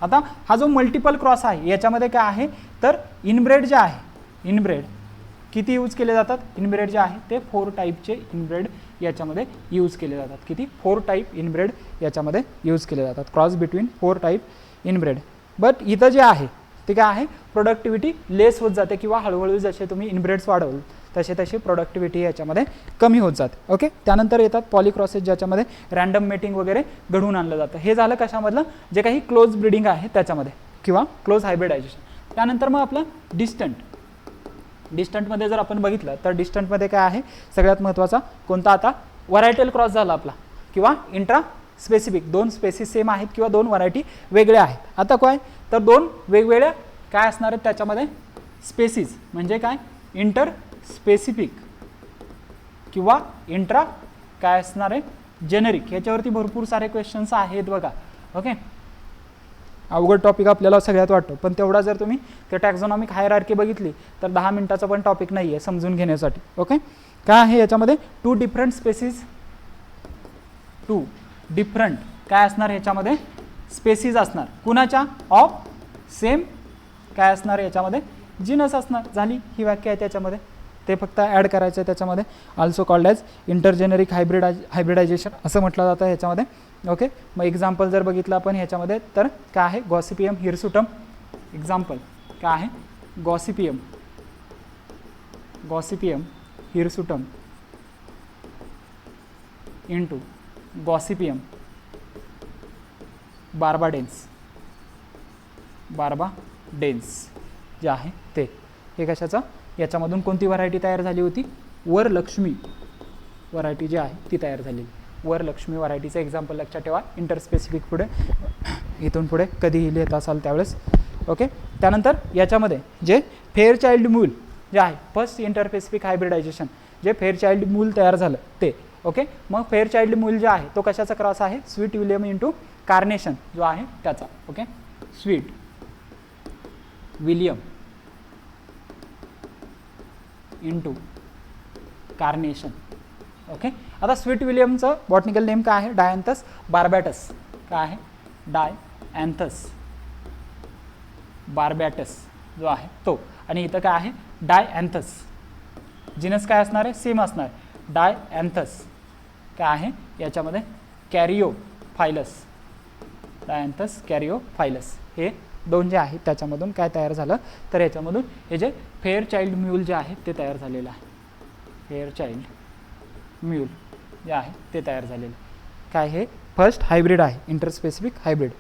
आता हा जो मल्टिपल क्रॉस आहे याच्यामध्ये काय आहे तर इनब्रेड जे आहे इनब्रेड किती यूज केले जातात इनब्रेड जे आहे ते 4 टाईपचे इनब्रेड याच्यामध्ये यूज केले जातात किती 4 टाईप इनब्रेड याच्यामध्ये यूज केले जातात cross between 4 type inbred but इथं जे आहे ते काय आहे प्रोडक्टिव्हिटी लेस होत जाते किंवा हळूहळू जसे तुम्ही इनब्रेड्स वाढवल तसे तशी प्रोडक्टिव्हिटी याच्यामध्ये कमी होत जाते ओके त्यानंतर येतात पॉलीक्रॉसेस ज्याच्यामध्ये रँडम मेटिंग वगैरे घडवून आणलं जातं हे झालं कशामधलं जे काही क्लोज ब्रीडिंग आहे त्याच्यामध्ये किंवा क्लोज हायब्रिडायझेशन त्यानंतर मग आपलं डिस्टंटमध्ये जर आपण बघितलं तर डिस्टंटमध्ये काय आहे सगळ्यात महत्त्वाचा कोणता आता व्हरायटल क्रॉस झाला आपला किंवा इंट्रा स्पेसिफिक 2 स्पेसिस सेम आहेत किंवा 2 व्हरायटी वेगळ्या आहेत आता काय तर 2 वेगवेगळ्या काय असणार आहेत त्याच्यामध्ये स्पेसिस म्हणजे काय इंटर स्पेसिफिक किंवा इंट्रा काय असणार आहे जेनेरिक याच्यावरती भरपूर सारे क्वेश्चन्स आहेत बघा ओके अवघड टॉपिक आपल्याला सगळ्यात वाटतो पण तेवढा जर तुम्ही ते टॅक्झॉनॉमिक हायरार्की बघितली तर 10 मिनिटाचा पण टॉपिक नाही आहे समजून घेण्यासाठी ओके काय आहे याच्यामध्ये 2 डिफरंट स्पेसिस 2 डिफरंट काय असणार याच्यामध्ये स्पेसिस असणार कुणाच्या ऑफ सेम काय असणार याच्यामध्ये जीनस असणार झाली ही व्याख्या आहे त्याच्यामध्ये ते फक्त ॲड करायचं आहे त्याच्यामध्ये ऑल्सो कॉल्ड ॲज इंटरजेनेरिक हायब्रिडायझेशन असं म्हटलं जातं ह्याच्यामध्ये ओके मग एक्झाम्पल जर बघितलं आपण ह्याच्यामध्ये तर काय आहे गॉसिपियम हिरसुटम एक्झाम्पल काय आहे Gossypium hirsutum into Gossypium barbadense जे आहे ते हे कशाचं याच्यामधून कोणती व्हरायटी तयार झाली होती वरलक्ष्मी व्हरायटी जी आहे ती तयार झालेली वरलक्ष्मी व्हरायटीचं एक्झाम्पल लक्षात ठेवा इंटरस्पेसिफिक पुढे इथून पुढे कधीही लिहित असाल त्यावेळेस ओके त्यानंतर याच्यामध्ये जे फेअरचाइल्ड मूल जे आहे फर्स्ट इंटरस्पेसिफिक हायब्रिडायझेशन जे फेअरचाइल्ड मूल तयार झालं ते ओके मग फेअरचाइल्ड मूल जे आहे तो कशाचा क्रॉस आहे स्वीट विलियम इंटू कार्नेशन जो आहे त्याचा okay sweet William into carnation okay आता स्वीट विलियमचं बॉटनिकल नेम काय आहे डायॅन्थस बार्बॅटस काय आहे डायॅन्थस बार्बॅटस जो आहे तो आणि इथं काय आहे डायॲन्थस जिनस काय असणार आहे सेम असणार डायॲन्थस काय आहे याच्यामध्ये कॅरिओफायलस डायॲन्थस कॅरिओफायलस हे 2 जे आहेत त्याच्यामधून काय तयार झालं तर याच्यामधून हे जे फेअरचाइल्ड म्यूल जे आहे ते तयार झालेलं आहे फेअरचाइल्ड म्यूल जे आहे ते तयार झालेलं काय हे फर्स्ट हायब्रिड आहे इंटरस्पेसिफिक हायब्रिड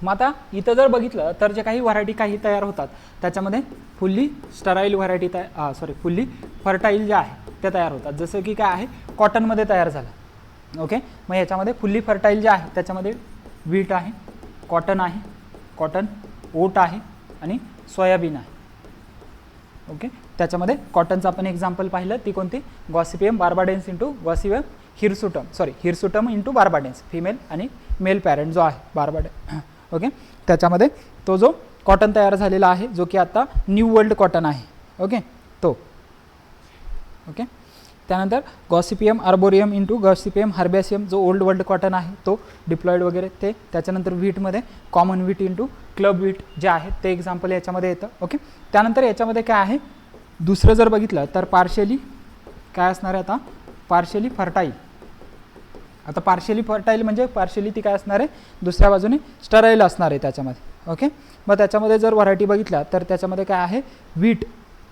मग आता इथं जर बघितलं तर जे काही व्हरायटी काही तयार होतात त्याच्यामध्ये fully sterile variety fully fertile जे आहे ते तयार होतात जसं की काय आहे कॉटनमध्ये तयार झालं ओके मग याच्यामध्ये फुल्ली फर्टाईल जे आहे त्याच्यामध्ये व्हीट आहे कॉटन ओट आहे आणि सोयाबीन आहे ओके त्याच्यामध्ये कॉटनचं आपण एक्झाम्पल पाहिलं ती कोणती Gossypium barbadense into Gossypium hirsutum into barbadense female आणि मेल पॅरेंट जो आहे बार्बाडेन ओके त्याच्यामध्ये तो जो कॉटन तयार झालेला आहे जो की आता न्यू वर्ल्ड कॉटन आहे ओके तो ओके त्यानंतर गॉसिपियम आर्बोरियम इंटू गॉसिपियम हर्बॅसियम जो ओल्ड वर्ल्ड कॉटन आहे तो डिप्लॉइड वगैरे ते त्याच्यानंतर व्हीटमध्ये common wheat into club wheat जे आहे ते एक्झाम्पल याच्यामध्ये येतं ओके त्यानंतर याच्यामध्ये काय आहे दुसरं जर बघितलं तर पार्शियली काय असणार आहे आता पार्शियली फर्टाईल आता पार्शियली फर्टाईल म्हणजे पार्शियली ती काय असणार आहे दुसऱ्या बाजूने स्टराईल असणार आहे त्याच्यामध्ये ओके मग त्याच्यामध्ये जर व्हरायटी बघितल्या तर त्याच्यामध्ये काय आहे व्हीट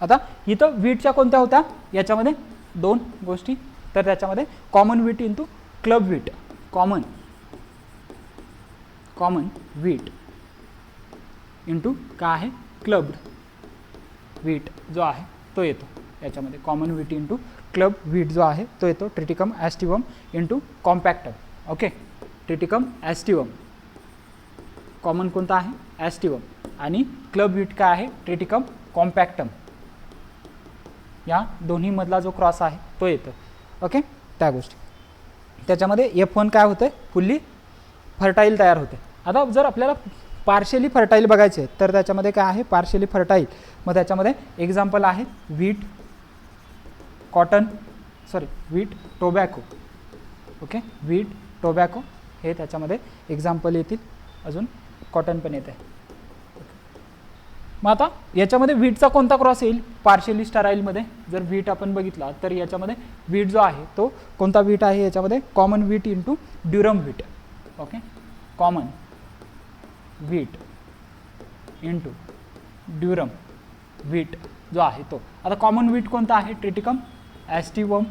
आता इथं व्हीटच्या कोणत्या होत्या याच्यामध्ये 2 गोष्टी तर त्याच्यामध्ये common wheat into club wheat common wheat into काय आहे क्लब्ड व्हीट जो आहे तो येतो याच्यामध्ये common wheat into club wheat जो आहे तो येतो Triticum aestivum into compactum okay Triticum aestivum common कोणता आहे ॲस्टिवम आणि क्लब व्हीट काय आहे ट्रिटिकम कॉम्पॅक्टम या दोन्हीमधला जो क्रॉस आहे तो येतो ओके त्या गोष्टी. त्याच्यामध्ये F1 काय होतं, फुल्ली फर्टाईल तयार होते. आता जर आपल्याला पार्शियली फर्टाईल बघायचे तर त्याच्यामध्ये काय आहे, पार्शियली फर्टाईल. मग त्याच्यामध्ये एक्झाम्पल आहे wheat, cotton, wheat, tobacco. Okay, wheat, tobacco हे त्याच्यामध्ये एक्झाम्पल येतील. अजून कॉटन पण येते. मग आता याच्यामध्ये व्हीटचा कोणता क्रॉस येईल पार्शियली स्टराईलमध्ये? जर व्हीट आपण बघितला तर याच्यामध्ये व्हीट जो आहे तो कोणता व्हीट आहे, याच्यामध्ये common wheat into durum wheat. Okay, common wheat into durum wheat जो आहे तो. आता कॉमन व्हीट कोणता आहे, ट्रिटिकम ॲस्टिवम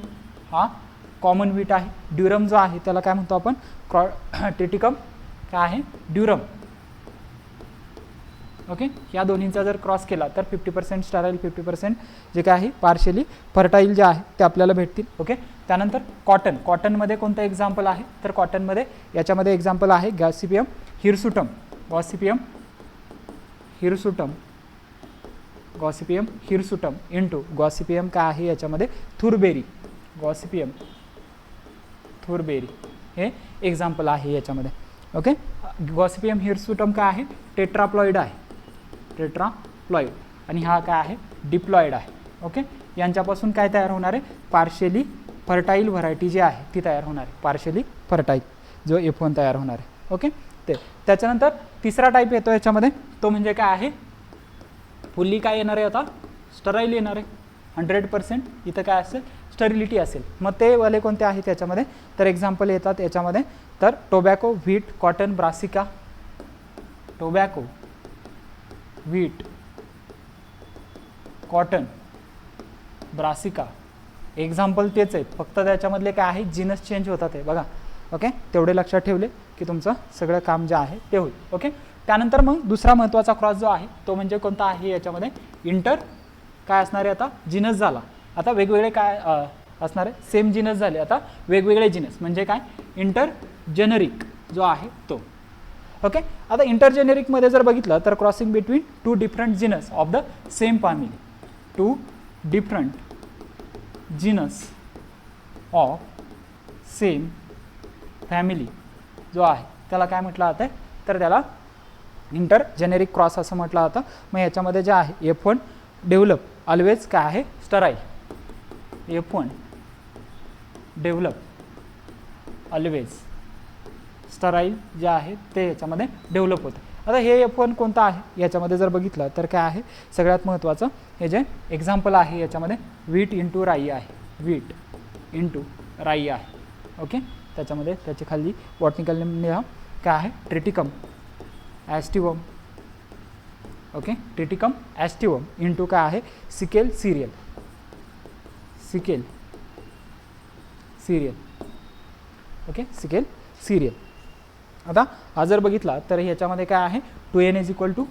हा कॉमन व्हीट आहे. ड्युरम जो आहे त्याला काय म्हणतो आपण, ट्रिटिकम काय आहे, ड्युरम. ओके, या दोन्हींचा जर क्रॉस केला तर 50% स्टराईल, 50% जे काय आहे पार्शियली फर्टाईल जे आहे ते आपल्याला भेटतील. ओके, त्यानंतर कॉटन. कॉटनमध्ये कोणतं एक्झाम्पल आहे तर कॉटनमध्ये याच्यामध्ये एक्झाम्पल आहे Gossypium hirsutum. Gossypium hirsutum, Gossypium hirsutum into Gossypium काय आहे याच्यामध्ये थुरबेरी. गॉसिपियम थुरबेरी हे एक्झाम्पल आहे याच्यामध्ये. ओके, गॉसिपियम हिरसुटम काय आहे, टेट्राप्लॉइड आहे, टेट्राप्लॉइड. आणि हा काय आहे, डिप्लॉइड आहे. ओके, यांच्यापासून काय तयार होणार आहे, पार्शियली फर्टाईल व्हरायटी जी आहे ती तयार होणार आहे, पार्शियली फर्टाईल जो F1 तयार होणार आहे. ओके, ते त्याच्यानंतर तिसरा टाईप येतो याच्यामध्ये, तो म्हणजे काय आहे, फुल्ली काय येणार आहे आता, स्टराईल येणार आहे. 100% इथं काय असेल, स्टरिलिटी असेल. मग ते वाले कोणते आहेत याच्यामध्ये तर एक्झाम्पल येतात याच्यामध्ये तर टोबॅको, व्हीट, कॉटन, ब्रासिका. टोबॅको, व्हीट, कॉटन, ब्रासिका एक्झाम्पल तेच आहेत, फक्त त्याच्यामधले काय आहे जिनस चेंज होतात आहे बघा. ओके, तेवढे लक्षात ठेवले की तुमचं सगळं काम जे आहे ते होईल. ओके, त्यानंतर मग दुसरा महत्त्वाचा क्रॉस जो आहे तो म्हणजे कोणता आहे याच्यामध्ये, इंटर काय असणार आहे, आता जिनस झाला. आता वेगवेगळे काय असणार आहे, सेम जिनस झाले आता वेगवेगळे जिनस म्हणजे काय, इंटर जेनेरिक जो आहे तो. ओके, आता इंटर जेनेरिकमध्ये जर बघितलं तर crossing between 2 different genus of the same family. 2 different genus of same family जो आहे त्याला काय म्हटलं जातं तर त्याला इंटर जेनेरिक क्रॉस असं म्हटलं जातं. मग याच्यामध्ये जे आहे F1 डेव्हलप ऑलवेज काय आहे, sterile. F1 develop always sterile जे आहे ते याच्यामध्ये डेव्हलप होतं. आता हे F1 कोणतं आहे याच्यामध्ये जर बघितलं तर काय आहे, सगळ्यात महत्त्वाचं हे जे एक्झाम्पल आहे याच्यामध्ये व्हीट इंटू राई आहे, व्हीट इंटू राई आहे. ओके, त्याच्यामध्ये त्याची खाली बॉटनिकल नेम लिहा काय आहे, Triticum ॲस्टिवम. Okay, Triticum aestivum into काय आहे, scale serial, scale serial. Okay, scale serial. आता हा जर बघितला तर ह्याच्यामध्ये काय आहे, 2n इज इक्वल टू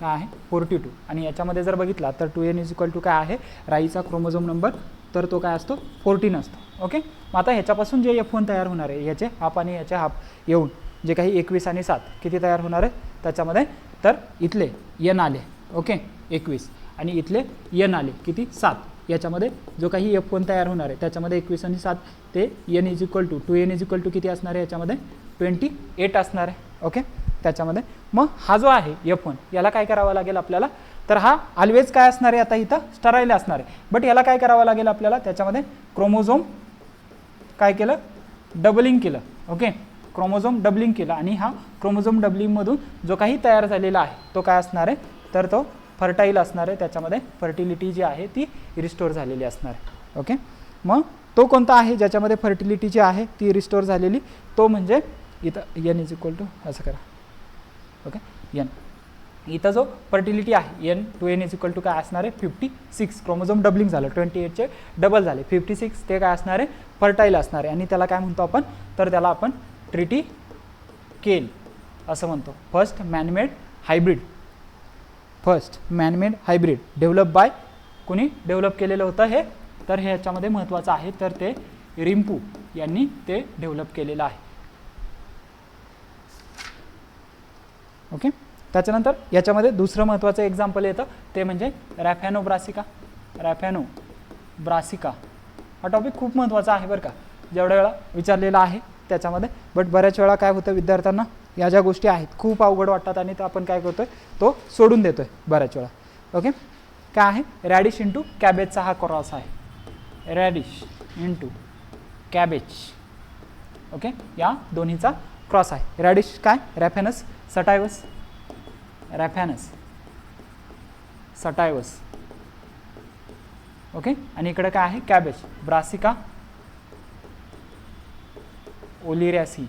काय आहे 42. आणि याच्यामध्ये जर बघितला तर 2n इज इक्वल टू काय आहे, राईचा क्रोमोझोम नंबर तर तो काय असतो 14 असतो. ओके, मग आता ह्याच्यापासून जे F1 तयार होणार आहे याचे हाफ आणि याचे हाफ येऊन जे काही 21 आणि 7 किती तयार होणार आहे त्याच्यामध्ये तर इथले n आले. ओके, 21 आणि इथले n आले किती 7. याच्यामध्ये जो काही F1 तयार होणार आहे त्याच्यामध्ये 21 आणि 7 ते n is equal to 2n is equal to किती असणार आहे याच्यामध्ये 28 असणार आहे. ओके, त्याच्यामध्ये मग हा जो आहे F1 याला काय करावं लागेल आपल्याला तर हा ऑलवेज काय असणार आहे, आता इथं स्टराईल असणार आहे. बट याला काय करावं लागेल आपल्याला, त्याच्यामध्ये क्रोमोझोम काय केलं, डबलिंग केलं. ओके, क्रोमोझोम डबलिंग केलं आणि हा क्रोमोझोम डबलिंगमधून जो काही तयार झालेला आहे तो काय असणार आहे तर तो फर्टाईल असणार आहे. त्याच्यामध्ये फर्टिलिटी जी आहे ती रिस्टोर झालेली असणार आहे. ओके, मग तो कोणता आहे ज्याच्यामध्ये फर्टिलिटी जी आहे ती रिस्टोर झालेली, तो म्हणजे इथं n इज इक्वल टू असं करा. ओके, n इथं जो फर्टिलिटी आहे n 2n is equal to काय असणार आहे 56. क्रोमोझोम डबलिंग झालं, 28चे डबल झाले 56, ते काय असणार आहे फर्टाईल असणार आहे. आणि त्याला काय म्हणतो आपण तर त्याला आपण ट्रिटिकेल असं म्हणतो. First man-made hybrid, first man-made hybrid develop by कोणी डेव्हलप केलेलं होतं हे तर हे याच्यामध्ये महत्त्वाचं आहे तर ते रिम्पू यांनी ते डेव्हलप केलेलं आहे. ओके, त्याच्यानंतर याच्यामध्ये दुसरं महत्त्वाचं एक्झाम्पल येतं ते म्हणजे रॅफॅनो ब्रासिका. रॅफॅनो ब्रासिका हा टॉपिक खूप महत्त्वाचा आहे बरं का, जेवढ्या वेळा विचारलेला आहे त्याच्यामध्ये. बट बऱ्याच वेळा काय होतं विद्यार्थ्यांना या ज्या गोष्टी आहेत खूप अवघड वाटतात आणि आपण काय करतोय तो सोडून देतोय बऱ्याच वेळा. ओके, काय आहे रॅडिश इंटू कॅबेजचा हा क्रॉस आहे, रॅडिश इंटू कॅबेज. ओके, या दोन्हीचा क्रॉस आहे. रॅडिश काय रॅफॅनस सटायवस, रॅफॅनस सटायवस. ओके, आणि इकडे काय आहे कॅबेज ब्रासिका ओलिरॅसी.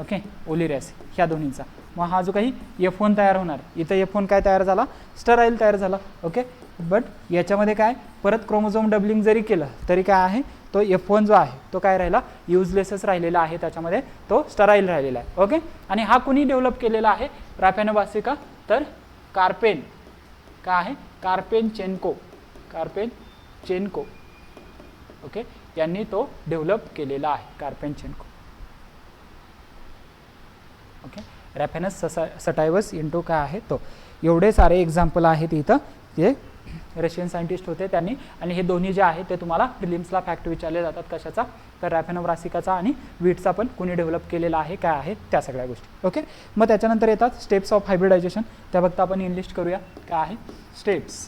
ओके, ओलिरॅसी ह्या दोन्हींचा. मग हा जो काही F1 तयार होणार, इथं F1 काय तयार झाला स्टराईल तयार झाला. ओके, बट याच्यामध्ये काय परत क्रोमोझोम डबलिंग जरी केलं तरी काय आहे तो F1 जो आहे तो काय राहिला युजलेसच राहिलेला आहे, त्याच्यामध्ये तो स्टराईल राहिलेला आहे. ओके, आणि हा कुणी डेव्हलप केलेला आहे रॅफॅनोब्रासिका, तर कार्पेन काय आहे कार्पेनचेन्को, कार्पेनचेन्को. ओके, यांनी तो डेव्हलप केलेला आहे कार्पेनचेन्को. ओके, रॅफॅनस सटायवस इंटू काय आहे तो. एवढे सारे एक्झाम्पल आहेत इथं, ते रशियन सायंटिस्ट होते त्यांनी. आणि हे दोन्ही जे आहे ते तुम्हाला प्रिलिम्सला फॅक्ट विचारले जातात कशाचा, तर रॅफॅनोब्रासिकाचा आणि वीटचा पण कुणी डेव्हलप केलेला आहे काय आहे त्या सगळ्या गोष्टी. ओके, मग त्याच्यानंतर येतात स्टेप्स ऑफ हायब्रिडायझेशन. त्या फक्त आपण इनलिस्ट करूया. काय आहे steps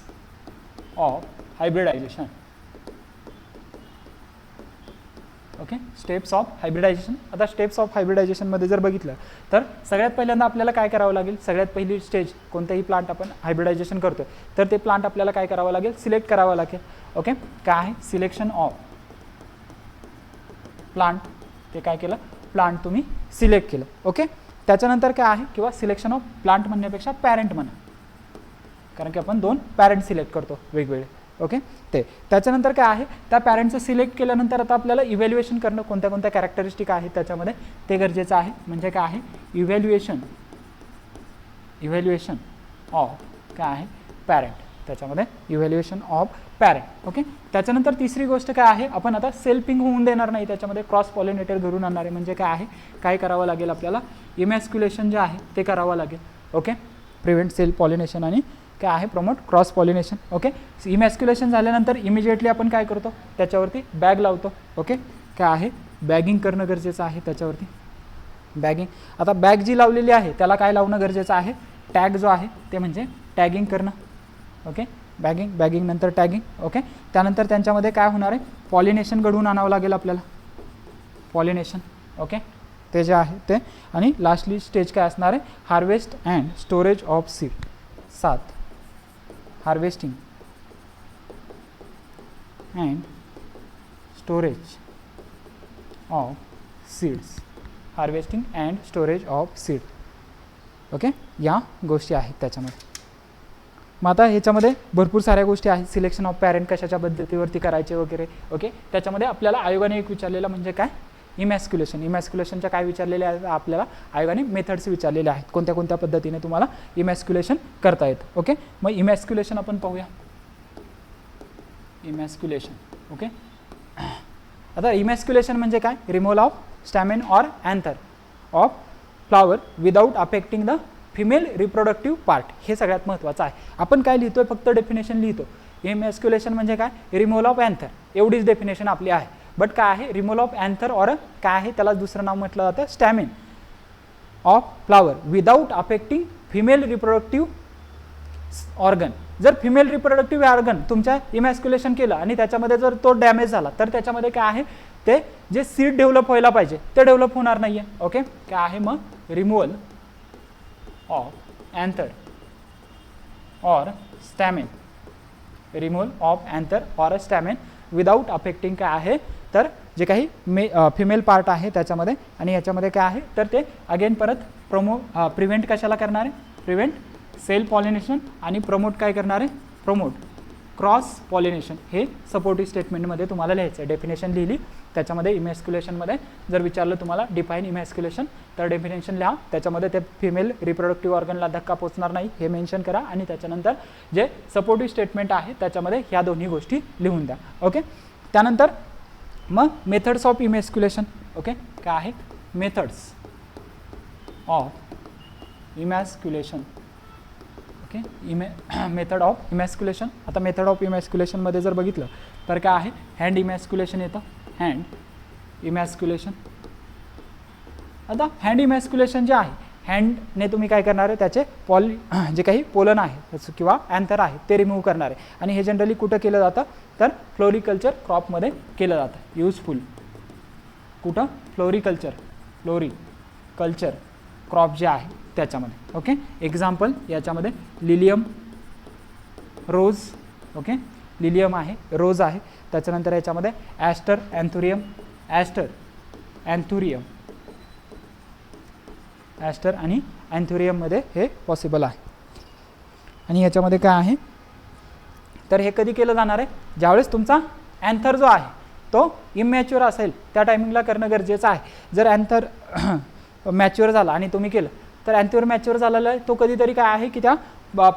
of hybridisation. Okay, steps of hybridisation. आता स्टेप्स ऑफ हायब्रिडायझेशनमध्ये जर बघितलं तर सगळ्यात पहिल्यांदा आपल्याला काय करावं लागेल, सगळ्यात पहिली स्टेज कोणताही प्लांट आपण हायब्रिडायझेशन करतो तर ते प्लांट आपल्याला काय करावं लागेल सिलेक्ट करावं लागेल. ओके, काय आहे सिलेक्शन ऑफ प्लांट, ते काय केलं प्लांट तुम्ही सिलेक्ट केलं. ओके, त्याच्यानंतर काय आहे किंवा सिलेक्शन ऑफ प्लांट म्हणण्यापेक्षा पॅरेंट म्हणा, कारण की आपण 2 पॅरेंट सिलेक्ट करतो वेगवेगळे. ओके, ते त्याच्यानंतर काय आहे त्या पॅरेंटचं सिलेक्ट केल्यानंतर आता आपल्याला इव्हॅल्युएशन करणं कोणत्या कोणत्या कॅरेक्टरिस्टिक आहेत त्याच्यामध्ये ते गरजेचं आहे. म्हणजे काय आहे इव्हॅल्युएशन ऑफ काय आहे पॅरेंट, त्याच्यामध्ये इव्हॅल्युएशन ऑफ पॅरेंट. ओके, त्याच्यानंतर तिसरी गोष्ट काय आहे आपण आता सेल्फिंग होऊन देणार नाही, त्याच्यामध्ये क्रॉस पॉलिनेटर घडून आणणार आहे. म्हणजे काय आहे काय करावं लागेल आपल्याला इमॅस्क्युलेशन जे आहे ते करावं लागेल. ओके, प्रिव्हेंट सेल्फ पॉलिनेशन आणि काय आहे प्रमोट क्रॉस पॉलिनेशन. ओके, इमॅस्क्युलेशन झाल्यानंतर इमिजिएटली आपण काय करतो त्याच्यावरती बॅग लावतो. ओके, काय आहे बॅगिंग करणं गरजेचं आहे त्याच्यावरती बॅगिंग. आता बॅग जी लावलेली आहे त्याला काय लावणं गरजेचं आहे टॅग जो आहे ते म्हणजे टॅगिंग करणं. ओके, बॅगिंग नंतर टॅगिंग. ओके, त्यानंतर त्यांच्यामध्ये काय होणार आहे पॉलिनेशन घडवून आणावं लागेल आपल्याला पॉलिनेशन. ओके, ते जे आहे ते. आणि लास्टली स्टेज काय असणार आहे harvest and storage of seed. 7 harvesting and storage of seeds, harvesting and storage of seed. Okay, या गोष्टी आहेत त्याच्यामध्ये. मग आता ह्याच्यामध्ये भरपूर साऱ्या गोष्टी आहेत, सिलेक्शन ऑफ पॅरेंट कशाच्या पद्धतीवरती करायचे वगैरे. ओके, त्याच्यामध्ये आपल्याला आयोगाने एक विचारलेला म्हणजे काय इमॅस्क्युलेशनच्या काय विचारलेले आहेत आपल्याला आयोगाने मेथड्स विचारलेले आहेत, कोणत्या कोणत्या पद्धतीने तुम्हाला इमॅस्क्युलेशन करता येतं. ओके, मग इमॅस्क्युलेशन आपण पाहूया. इमॅस्क्युलेशन. ओके, आता इमॅस्क्युलेशन म्हणजे काय removal of stamen or anther of flower without affecting the female reproductive part. हे सगळ्यात महत्त्वाचं आहे. आपण काय लिहितोय फक्त डेफिनेशन लिहितो. इमॅस्क्युलेशन म्हणजे काय रिमूव्हल ऑफ अँथर एवढीच डेफिनेशन आपली आहे. बट काय आहे रिमूव्हल ऑफ अँथर ऑर काय आहे त्याला दुसरं नाव म्हटलं जातं stamen of flower without affecting female reproductive organ. जर फिमेल रिप्रोडक्टिव्ह ऑर्गन तुमच्या इमॅस्क्युलेशन केलं आणि त्याच्यामध्ये जर तो डॅमेज झाला तर त्याच्यामध्ये काय आहे ते जे सीड डेव्हलप व्हायला पाहिजे ते डेव्हलप होणार नाही आहे. ओके, काय आहे मग removal of anther or stamen, removal of anther or stamen without affecting काय आहे तर जे काही फिमेल पार्ट आहे त्याच्यामध्ये. आणि याच्यामध्ये काय आहे तर ते अगेन परत प्रिव्हेंट कशाला करणार आहे प्रिव्हेंट सेल्फ पॉलिनेशन आणि प्रमोट काय करणार आहे प्रमोट क्रॉस पॉलिनेशन. हे सपोर्टिव्ह स्टेटमेंटमध्ये तुम्हाला लिहायचं आहे. डेफिनेशन लिहिली त्याच्यामध्ये इमॅस्क्युलेशनमध्ये जर विचारलं तुम्हाला डिफाईन इमॅस्क्युलेशन तर डेफिनेशन लिहा, त्याच्यामध्ये ते फिमेल रिप्रोडक्टिव्ह ऑर्गनला धक्का पोचणार नाही हे मेन्शन करा. आणि त्याच्यानंतर जे सपोर्टिव्ह स्टेटमेंट आहे त्याच्यामध्ये ह्या दोन्ही गोष्टी लिहून द्या. ओके, त्यानंतर मग मेथड्स ऑफ इमॅस्क्युलेशन. ओके, काय आहे methods of emasculation. Okay, method of emasculation. आता मेथड ऑफ इमॅस्क्युलेशनमध्ये जर बघितलं तर काय आहे हँड इमॅस्क्युलेशन येतं, हँड इमॅस्क्युलेशन. आता हँड इमॅस्क्युलेशन जे आहे, हँडने तुम्ही काय करणार आहे त्याचे जे काही पोलन आहे किंवा अँथर आहे ते रिमूव्ह करणार आहे. आणि हे जनरली कुठं केलं जातं तर फ्लोरिकल्चर क्रॉपमध्ये केलं जातं. युजफुल कुठं फ्लोरिकल्चर क्रॉप जे आहे त्याच्यामध्ये. ओके, एक्झाम्पल याच्यामध्ये लिलियम, रोज. ओके, लिलियम आहे, रोज आहे. त्याच्यानंतर याच्यामध्ये ॲस्टर, अँथुरियम, ॲस्टर आणि अँथुरियममध्ये हे पॉसिबल आहे. आणि याच्यामध्ये काय आहे तर हे कधी केलं जाणार आहे, ज्यावेळेस तुमचा अँथर जो आहे तो इमॅच्युअर असेल त्या टायमिंगला करणं गरजेचं आहे. जर अँथर मॅच्युअर झाला आणि तुम्ही केलं तर अँथर मॅच्युअर झालेला आहे तो कधीतरी काय आहे की त्या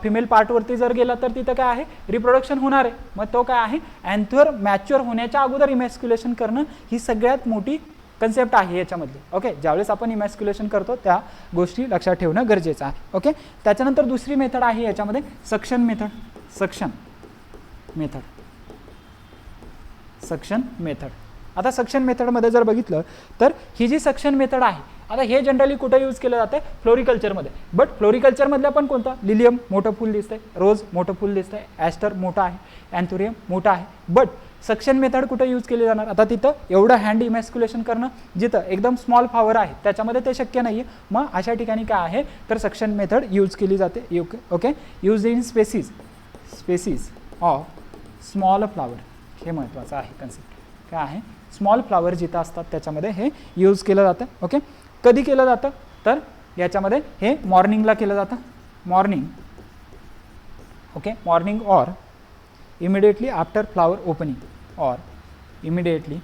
फिमेल पार्टवरती जर गेला तर तिथं काय आहे रिप्रोडक्शन होणार आहे. मग तो काय आहे अँथर मॅच्युअर होण्याच्या अगोदर इमॅस्क्युलेशन करणं ही सगळ्यात मोठी कन्सेप्ट आहे याच्यामधली. ओके, ज्यावेळेस आपण इमॅस्क्युलेशन करतो त्या गोष्टी लक्षात ठेवणं गरजेचं आहे. ओके, त्याच्यानंतर दुसरी मेथड आहे याच्यामध्ये सक्शन मेथड. आता सक्शन मेथडमध्ये जर बघितलं तर ही जी सक्शन मेथड आहे, आता हे जनरली कुठे यूज केलं जाते फ्लोरिकल्चरमध्ये. बट फ्लोरिकल्चरमधल्या पण कोणता, लिलियम मोठं फूल दिसतंय, रोज मोठं फूल दिसतंय, ॲस्टर मोठा आहे, अँथुरियम मोठा आहे. बट सक्शन मेथड कुठे यूज केली जाणार, आता तिथं एवढं हँड इमॅस्क्युलेशन करणं जिथं एकदम स्मॉल फ्लॉवर आहे त्याच्यामध्ये ते शक्य नाही आहे. मग अशा ठिकाणी काय आहे तर सक्शन मेथड यूज केली जाते. Okay, use in species of small flower. हे महत्त्वाचं आहे कन्सेप्ट. काय आहे स्मॉल फ्लॉवर जिथं असतात त्याच्यामध्ये हे यूज केलं जातं. ओके, कधी केलं जातं तर याच्यामध्ये हे मॉर्निंगला केलं जातं, okay, morning or immediately after flower opening, और इमिडिएटली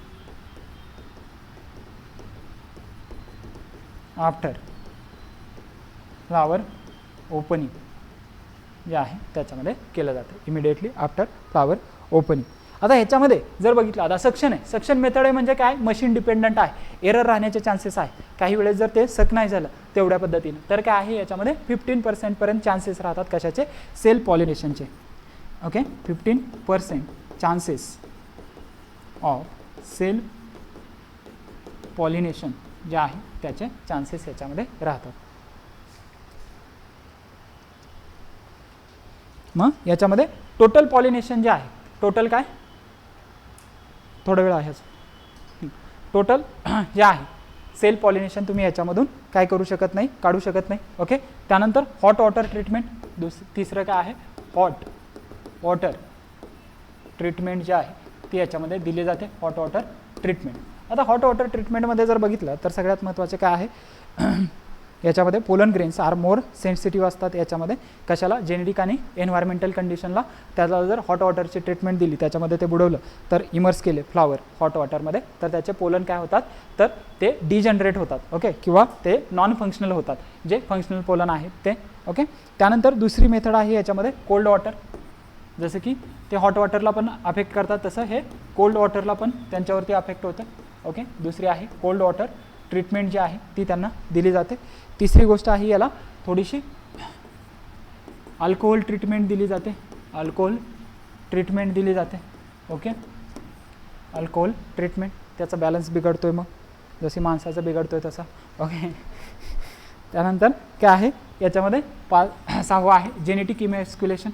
आफ्टर फ्लॉवर ओपनिंग जे आहे त्याच्यामध्ये केलं जातं, इमिडिएटली आफ्टर फ्लॉवर ओपनिंग. आता ह्याच्यामध्ये जर बघितलं, आता सक्शन आहे, सक्शन मेथड आहे म्हणजे काय मशीन डिपेंडंट आहे, एरर राहण्याचे चान्सेस आहे. काही वेळेस जर ते सक नाही झालं तेवढ्या पद्धतीनं तर काय आहे याच्यामध्ये 15% पर्यंत चान्सेस राहतात कशाचे, सेल्फ पॉलिनेशनचे. Okay, 15% chances of self pollination जे आहे त्याचे चान्सेस याच्यामध्ये राहतात. मग याच्यामध्ये टोटल पॉलिनेशन जे आहे, टोटल काय थोडा वेळ आहे, टोटल जे आहे सेल्फ पॉलिनेशन तुम्ही याच्यामधून काय करू शकत नाही, काढू शकत नाही. ओके, त्यानंतर हॉट वॉटर ट्रीटमेंट, तिसरं काय आहे हॉट वॉटर ट्रीटमेंट जे आहे ती याच्यामध्ये दिली जाते, हॉट वॉटर ट्रीटमेंट. आता हॉट वॉटर ट्रीटमेंटमध्ये जर बघितलं तर सगळ्यात महत्त्वाचे काय आहे याच्यामध्ये pollen grains are more sensitive असतात याच्यामध्ये कशाला, जेनेटिक आणि एन्व्हायरमेंटल कंडिशनला. त्याला जर हॉट वॉटरची ट्रीटमेंट दिली, त्याच्यामध्ये ते बुडवलं तर इमर्स केले फ्लॉवर हॉट वॉटरमध्ये, तर त्याचे पोलन काय होतात तर ते डिजनरेट होतात. ओके, किंवा ते नॉन फंक्शनल होतात, जे फंक्शनल पोलन आहेत ते. ओके, त्यानंतर दुसरी मेथड आहे याच्यामध्ये कोल्ड वॉटर. जसं की ते हॉट वॉटरला पण अफेक्ट करतात तसं हे कोल्ड वॉटरला पण त्यांच्यावरती अफेक्ट होतं. ओके, दुसरी आहे कोल्ड वॉटर ट्रीटमेंट जी आहे ती त्यांना दिली जाते. तिसरी गोष्ट आहे याला थोडीशी अल्कोहोल ट्रीटमेंट दिली जाते, अल्कोहोल ट्रीटमेंट दिली जाते. ओके, अल्कोहोल ट्रीटमेंट, त्याचा बॅलन्स बिघडतो आहे मग जशी माणसाचा बिघडतो आहे तसा. ओके, त्यानंतर काय आहे याच्यामध्ये 6वं आहे genetic emasculation.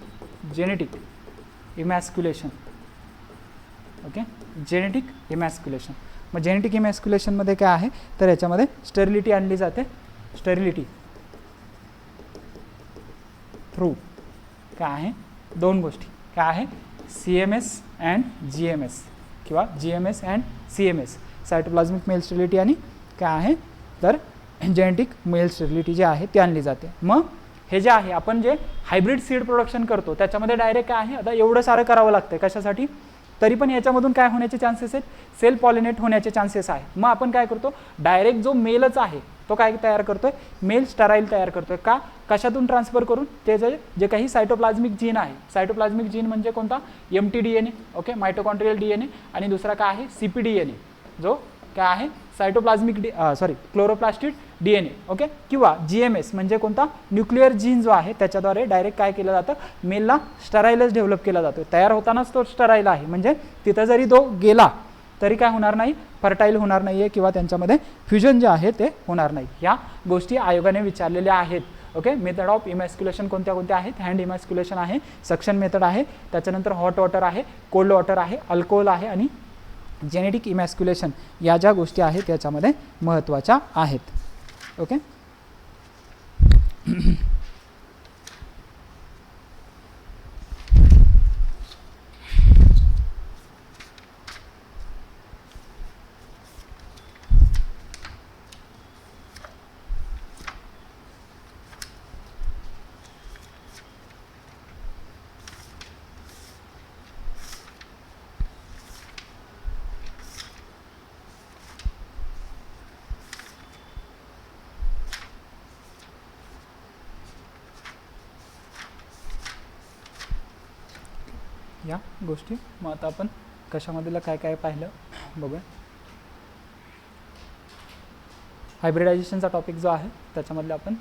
Okay, genetic emasculation. मग जेनेटिक इमॅस्क्युलेशनमध्ये काय आहे तर याच्यामध्ये स्टरिलिटी आणली जाते, स्टरिलिटी थ्रू काय आहे दोन गोष्टी, काय आहे CMS अँड GMS किंवा GMS and CMS, cytoplasmic male sterility आणि काय आहे तर जेनेटिक मेल स्टरिलिटी जी आहे ती आणली जाते. मग हे जे आहे आपण जे हायब्रिड सीड प्रोडक्शन करतो त्याच्यामध्ये डायरेक्ट काय आहे आता एवढं सारं करावं लागतं कशासाठी, तरी पण याच्यामधून काय होण्याचे चान्सेस आहेत, सेल्फ पॉलिनेट होण्याचे चान्सेस आहे. मग आपण काय करतो डायरेक्ट जो मेलच आहे तो काय तयार करतोय, मेल स्टराईल तयार करतोय. का, कशातून ट्रान्सफर करून, ते जे काही सायटोप्लाझमिक जीन आहे, सायटोप्लाझमिक जीन म्हणजे कोणता MT DNA, okay, mitochondrial DNA, आणि दुसरा काय आहे CpDNA जो काय आहे सायटोप्लाझ्मिक क्लोरोप्लास्टिड DNA, ओके, किंवा GMS म्हणजे कोणता न्यूक्लिअर जीन जो आहे त्याच्याद्वारे डायरेक्ट काय केलं जातं, मेलला स्टराईलच डेव्हलप केला जातो. तयार होतानाच तो स्टराईल आहे, म्हणजे तिथं जरी तो गेला तरी काय होणार नाही, फर्टाईल होणार नाही आहे किंवा त्यांच्यामध्ये फ्युजन जे आहे ते होणार नाही. ह्या गोष्टी आयोगाने विचारलेल्या आहेत. ओके, मेथड ऑफ इमॅस्क्युलेशन कोणत्या कोणत्या आहेत, हँड इमॅस्क्युलेशन आहे, सक्शन मेथड आहे, त्याच्यानंतर हॉट वॉटर आहे, कोल्ड वॉटर आहे, अल्कोहोल आहे आणि जेनेटिक इमॅस्क्युलेशन या ज्या गोष्टी आहेत त्याच्यामध्ये महत्त्वाच्या आहेत. ओके, या गोष्टी मग आता आपण कशामधलं काय काय पाहिलं बघूया. हायब्रिडायझेशनचा टॉपिक जो आहे त्याच्यामधले आपण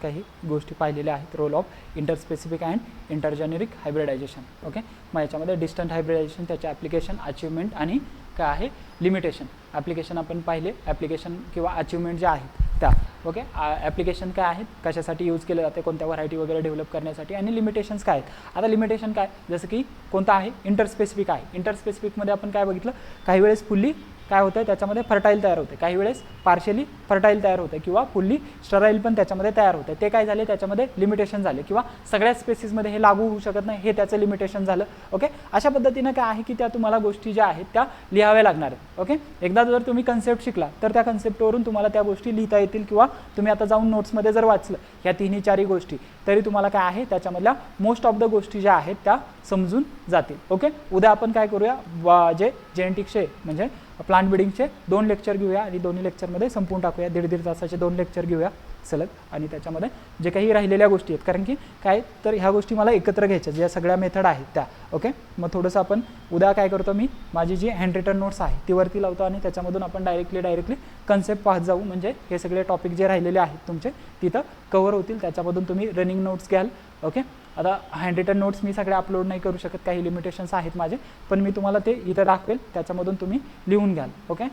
काही गोष्टी पाहिलेल्या आहेत. Role of interspecific and intergeneric hybridization. Okay, मग याच्यामध्ये डिस्टंट हायब्रिडायझेशन, त्याचे ॲप्लिकेशन, अचिव्हमेंट आणि काय आहे लिमिटेशन. ॲप्लिकेशन आपण पाहिले, ॲप्लिकेशन किंवा अचिव्हमेंट जे आहेत त्या. ओके, ॲप्लिकेशन काय आहेत, कशासाठी यूज केले जाते, कोणत्या व्हरायटी वगैरे डेव्हलप करण्यासाठी, आणि लिमिटेशन्स काय आहेत. आता लिमिटेशन काय, जसं की कोणता आहे इंटरस्पेसिफिक आहे. इंटरस्पेसिफिकमध्ये आपण काय बघितलं, काही वेळेस फुल्ली काय होतं त्याच्यामध्ये फर्टाईल तयार होते, काही वेळेस पार्शियली फर्टाईल तयार होते किंवा फुल्ली स्टराईल पण त्याच्यामध्ये तयार होते. ते काय झाले, त्याच्यामध्ये लिमिटेशन झाले किंवा सगळ्या स्पेसिसमध्ये हे लागू होऊ शकत नाही, हे त्याचं लिमिटेशन झालं. ओके, अशा पद्धतीनं काय आहे की त्या तुम्हाला गोष्टी ज्या आहेत त्या लिहाव्या लागणार आहेत. ओके, एकदा जर तुम्ही कन्सेप्ट शिकला तर त्या कन्सेप्टवरून तुम्हाला त्या गोष्टी लिहिता येतील किंवा तुम्ही आता जाऊन नोट्समध्ये जर वाचलं ह्या तिन्ही चारही गोष्टी तरी तुम्हाला काय आहे त्याच्यामधल्या मोस्ट ऑफ द गोष्टी ज्या आहेत त्या समजून जातील. ओके, उद्या आपण काय करूया, जे जेनेटिक्सचे म्हणजे प्लांट ब्रीडिंगचे 2 लेक्चर घेऊया आणि दोन्ही लेक्चरमध्ये संपवून टाकूया. 1.5 तासाचे 2 लेक्चर घेऊया सलग, आणि त्याच्यामध्ये जे काही राहिलेल्या गोष्टी आहेत, कारण की काय तर ह्या गोष्टी मला एकत्र घ्यायच्या ज्या सगळ्या मेथड आहेत त्या. ओके, मग थोडंसं आपण उद्या काय करतो, मी माझी जी हँड रिटन नोट्स आहे ती वरती लावतो आणि त्याच्यामधून आपण डायरेक्टली कन्सेप्ट पाहत जाऊ, म्हणजे हे सगळे टॉपिक जे राहिलेले आहेत तुमचे तिथं कव्हर होतील. त्याच्यामधून तुम्ही रनिंग नोट्स घ्याल. ओके, आता हँड रिटन नोट्स मी सगळे अपलोड नाही करू शकत, काही लिमिटेशन्स आहेत माझे, पण मी तुम्हाला ते इथं दाखवेल, त्याच्यामधून तुम्ही लिहून घ्याल. ओके,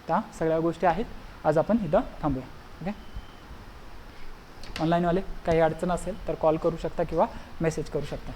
त्या सगळ्या गोष्टी आहेत. आज आपण इथं थांबूया. ओके, ऑनलाईनवाले काही अडचण असेल तर कॉल करू शकता किंवा मेसेज करू शकता.